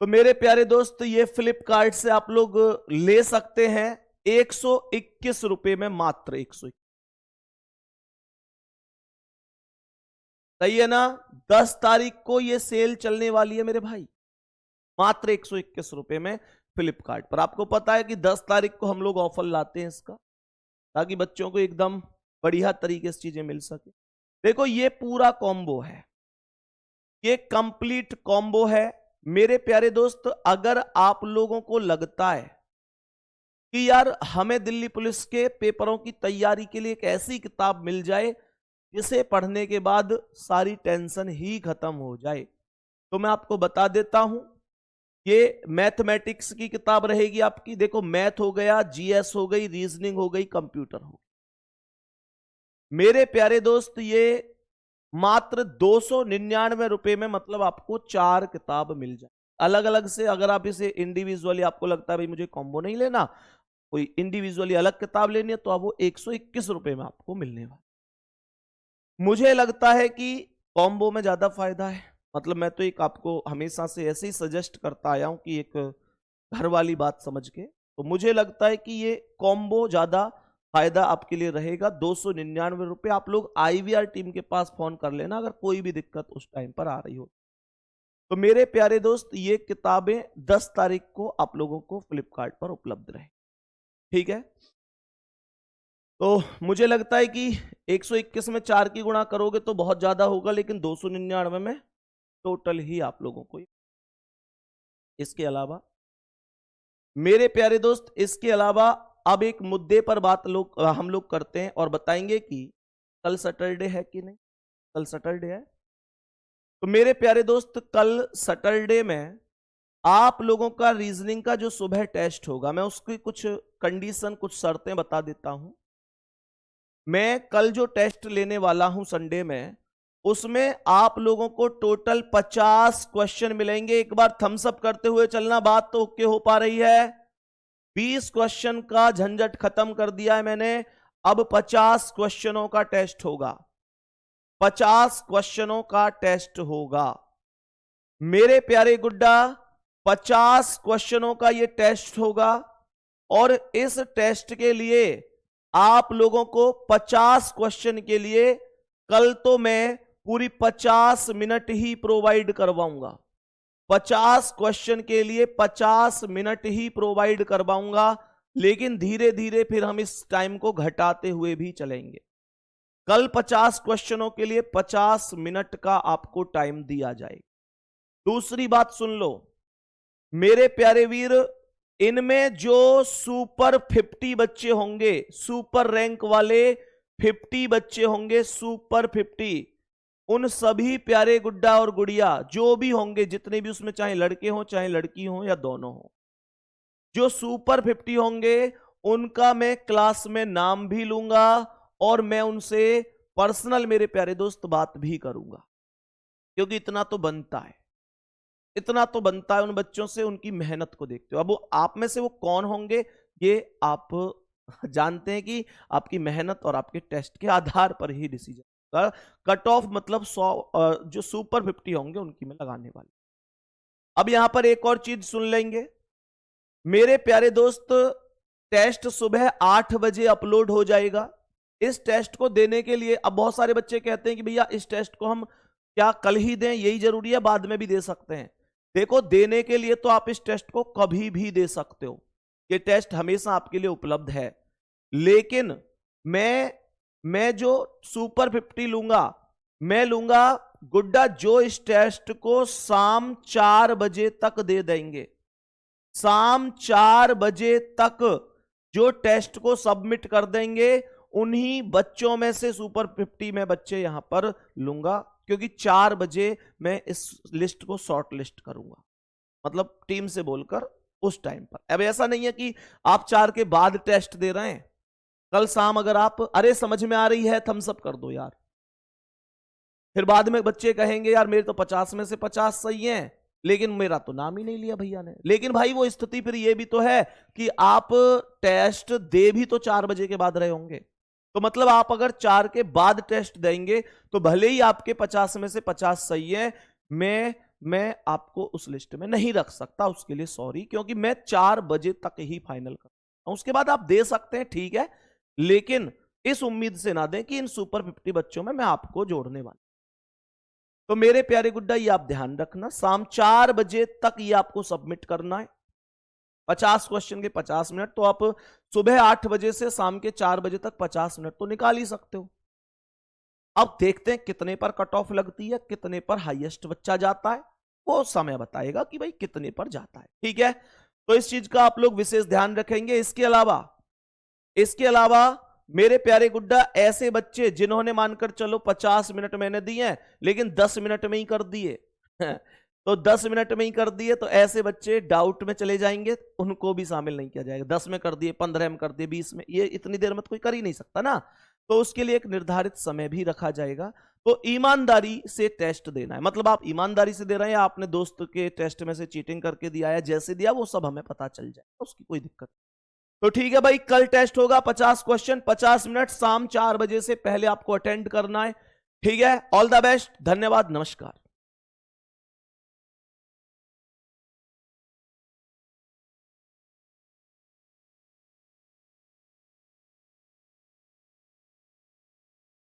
तो मेरे प्यारे दोस्त ये फ्लिपकार्ट से आप लोग ले सकते हैं 121 रुपए में, मात्र 121। सही है ना, 10 तारीख को ये सेल चलने वाली है मेरे भाई, मात्र 121 रुपए में फ्लिपकार्ट पर। आपको पता है कि 10 तारीख को हम लोग ऑफर लाते हैं इसका, ताकि बच्चों को एकदम बढ़िया तरीके से चीजें मिल सके। देखो ये पूरा कॉम्बो है, ये कंप्लीट कॉम्बो है मेरे प्यारे दोस्त। अगर आप लोगों को लगता है कि यार हमें दिल्ली पुलिस के पेपरों की तैयारी के लिए एक ऐसी किताब मिल जाए जिसे पढ़ने के बाद सारी टेंशन ही खत्म हो जाए, तो मैं आपको बता देता हूं, ये मैथमेटिक्स की किताब रहेगी आपकी। देखो मैथ हो गया, जीएस हो गई, रीजनिंग हो गई, कंप्यूटर हो गई। मेरे प्यारे दोस्त ये मात्र 299 रुपए में, मतलब आपको 4 किताब मिल जाए अलग अलग से। अगर आप इसे इंडिविजुअली, आपको लगता है भाई मुझे कॉम्बो नहीं लेना, कोई इंडिविजुअली अलग किताब लेनी है, तो आप वो 121 रुपए में आपको मिलने वाला। मुझे लगता है कि कॉम्बो में ज्यादा फायदा है। मतलब मैं तो एक आपको हमेशा से ऐसे ही सजेस्ट करता आया हूं कि एक घर वाली बात समझ के, तो मुझे लगता है कि ये कॉम्बो ज्यादा फायदा आपके लिए रहेगा। 299 रुपए। आप लोग आईवीआर टीम के पास फोन कर लेना अगर कोई भी दिक्कत उस टाइम पर आ रही हो। तो मेरे प्यारे दोस्त ये किताबें 10 तारीख को आप लोगों को फ्लिपकार्ट पर उपलब्ध रहे, ठीक है। तो मुझे लगता है कि 121 में 4 की गुणा करोगे तो बहुत ज्यादा होगा, लेकिन 299 में टोटल ही आप लोगों को। इसके अलावा मेरे प्यारे दोस्त, इसके अलावा अब एक मुद्दे पर बात हम लोग करते हैं और बताएंगे कि कल सैटरडे है कि नहीं। कल सैटरडे है, तो मेरे प्यारे दोस्त कल सैटरडे में आप लोगों का रीजनिंग का जो सुबह टेस्ट होगा, मैं उसकी कुछ कंडीशन, कुछ शर्तें बता देता हूं। मैं कल जो टेस्ट लेने वाला हूं संडे में, उसमें आप लोगों को टोटल 50 क्वेश्चन मिलेंगे। एक बार थम्स अप करते हुए चलना, बात तो ओके हो पा रही है। 20 क्वेश्चन का झंझट खत्म कर दिया है मैंने, अब 50 क्वेश्चनों का टेस्ट होगा। 50 क्वेश्चनों का टेस्ट होगा मेरे प्यारे गुड्डा, 50 क्वेश्चनों का ये टेस्ट होगा। और इस टेस्ट के लिए आप लोगों को 50 क्वेश्चन के लिए कल तो मैं पूरी 50 मिनट ही प्रोवाइड करवाऊंगा। 50 क्वेश्चन के लिए 50 मिनट ही प्रोवाइड करवाऊंगा, लेकिन धीरे धीरे फिर हम इस टाइम को घटाते हुए भी चलेंगे। कल 50 क्वेश्चनों के लिए 50 मिनट का आपको टाइम दिया जाएगा। दूसरी बात सुन लो मेरे प्यारे वीर, इनमें जो सुपर 50 बच्चे होंगे, सुपर रैंक वाले 50 बच्चे होंगे, सुपर 50, उन सभी प्यारे गुड्डा और गुड़िया जो भी होंगे, जितने भी उसमें चाहे लड़के हों चाहे लड़की हों या दोनों हों, जो सुपर 50 होंगे उनका मैं क्लास में नाम भी लूंगा और मैं उनसे पर्सनल मेरे प्यारे दोस्त बात भी करूंगा, क्योंकि इतना तो बनता है, इतना तो बनता है उन बच्चों से, उनकी मेहनत को देखते हो। अब वो आप में से वो कौन होंगे ये आप जानते हैं कि आपकी मेहनत और आपके टेस्ट के आधार पर ही डिसीजन होगा। कट ऑफ मतलब 100 जो सुपर 50 होंगे उनकी मैं लगाने वाली। अब यहां पर एक और चीज सुन लेंगे मेरे प्यारे दोस्त, टेस्ट सुबह 8 बजे अपलोड हो जाएगा। इस टेस्ट को देने के लिए अब बहुत सारे बच्चे कहते हैं कि भैया इस टेस्ट को हम क्या कल ही दें, यही जरूरी है, बाद में भी दे सकते हैं। देखो, देने के लिए तो आप इस टेस्ट को कभी भी दे सकते हो, ये टेस्ट हमेशा आपके लिए उपलब्ध है, लेकिन मैं जो सुपर 50 लूंगा, मैं लूंगा गुड्डा जो इस टेस्ट को शाम 4 बजे तक दे देंगे। शाम 4 बजे तक जो टेस्ट को सबमिट कर देंगे उन्हीं बच्चों में से सुपर 50 में बच्चे यहां पर लूंगा, क्योंकि 4 बजे मैं इस लिस्ट को शॉर्ट लिस्ट करूंगा, मतलब टीम से बोलकर उस टाइम पर। अब ऐसा नहीं है कि आप 4 के बाद टेस्ट दे रहे हैं, कल शाम अगर आप अरे समझ में आ रही है थम्स अप कर दो यार, फिर बाद में बच्चे कहेंगे यार मेरे तो 50 में से 50 सही हैं, लेकिन मेरा तो नाम ही नहीं लिया भैया ने। लेकिन भाई वो स्थिति फिर ये भी तो है कि आप टेस्ट दे भी तो 4 बजे के बाद रहे होंगे, तो मतलब आप अगर 4 के बाद टेस्ट देंगे तो भले ही आपके 50 में से 50 सही है, मैं आपको उस लिस्ट में नहीं रख सकता, उसके लिए सॉरी, क्योंकि मैं 4 बजे तक ही फाइनल करता हूं। उसके बाद आप दे सकते हैं, ठीक है, लेकिन इस उम्मीद से ना दें कि इन सुपर 50 बच्चों में मैं आपको जोड़ने वाला। तो मेरे प्यारे गुड्डा ये आप ध्यान रखना, शाम 4 बजे तक ये आपको सबमिट करना है। 50 क्वेश्चन के 50 मिनट, तो आप सुबह 8 बजे से शाम के 4 बजे तक 50 मिनट तो निकाल ही सकते हो। अब देखते हैं कितने पर कट ऑफ लगती है, कितने पर हाईएस्ट बच्चा जाता है, वो समय बताएगा कि भाई कितने पर जाता है, ठीक है। तो इस चीज का आप लोग विशेष ध्यान रखेंगे। इसके अलावा मेरे प्यारे गुड्डा, ऐसे बच्चे जिन्होंने मानकर चलो 50 मिनट मैंने दिए हैं लेकिन 10 मिनट में ही कर दिए तो 10 मिनट में ही कर दिए, तो ऐसे बच्चे डाउट में चले जाएंगे, उनको भी शामिल नहीं किया जाएगा। 10 में कर दिए, 15 में कर दिए, 20 में, ये इतनी देर में तो कोई कर ही नहीं सकता ना, तो उसके लिए एक निर्धारित समय भी रखा जाएगा। तो ईमानदारी से टेस्ट देना है, मतलब आप ईमानदारी से दे रहे हैं या आपने दोस्त के टेस्ट में से चीटिंग करके दिया है, जैसे दिया वो सब हमें पता चल जाए, उसकी कोई दिक्कत नहीं। तो ठीक है भाई, कल टेस्ट होगा 50 क्वेश्चन 50 मिनट, शाम 4 बजे से पहले आपको अटेंड करना है, ठीक है। ऑल द बेस्ट, धन्यवाद, नमस्कार।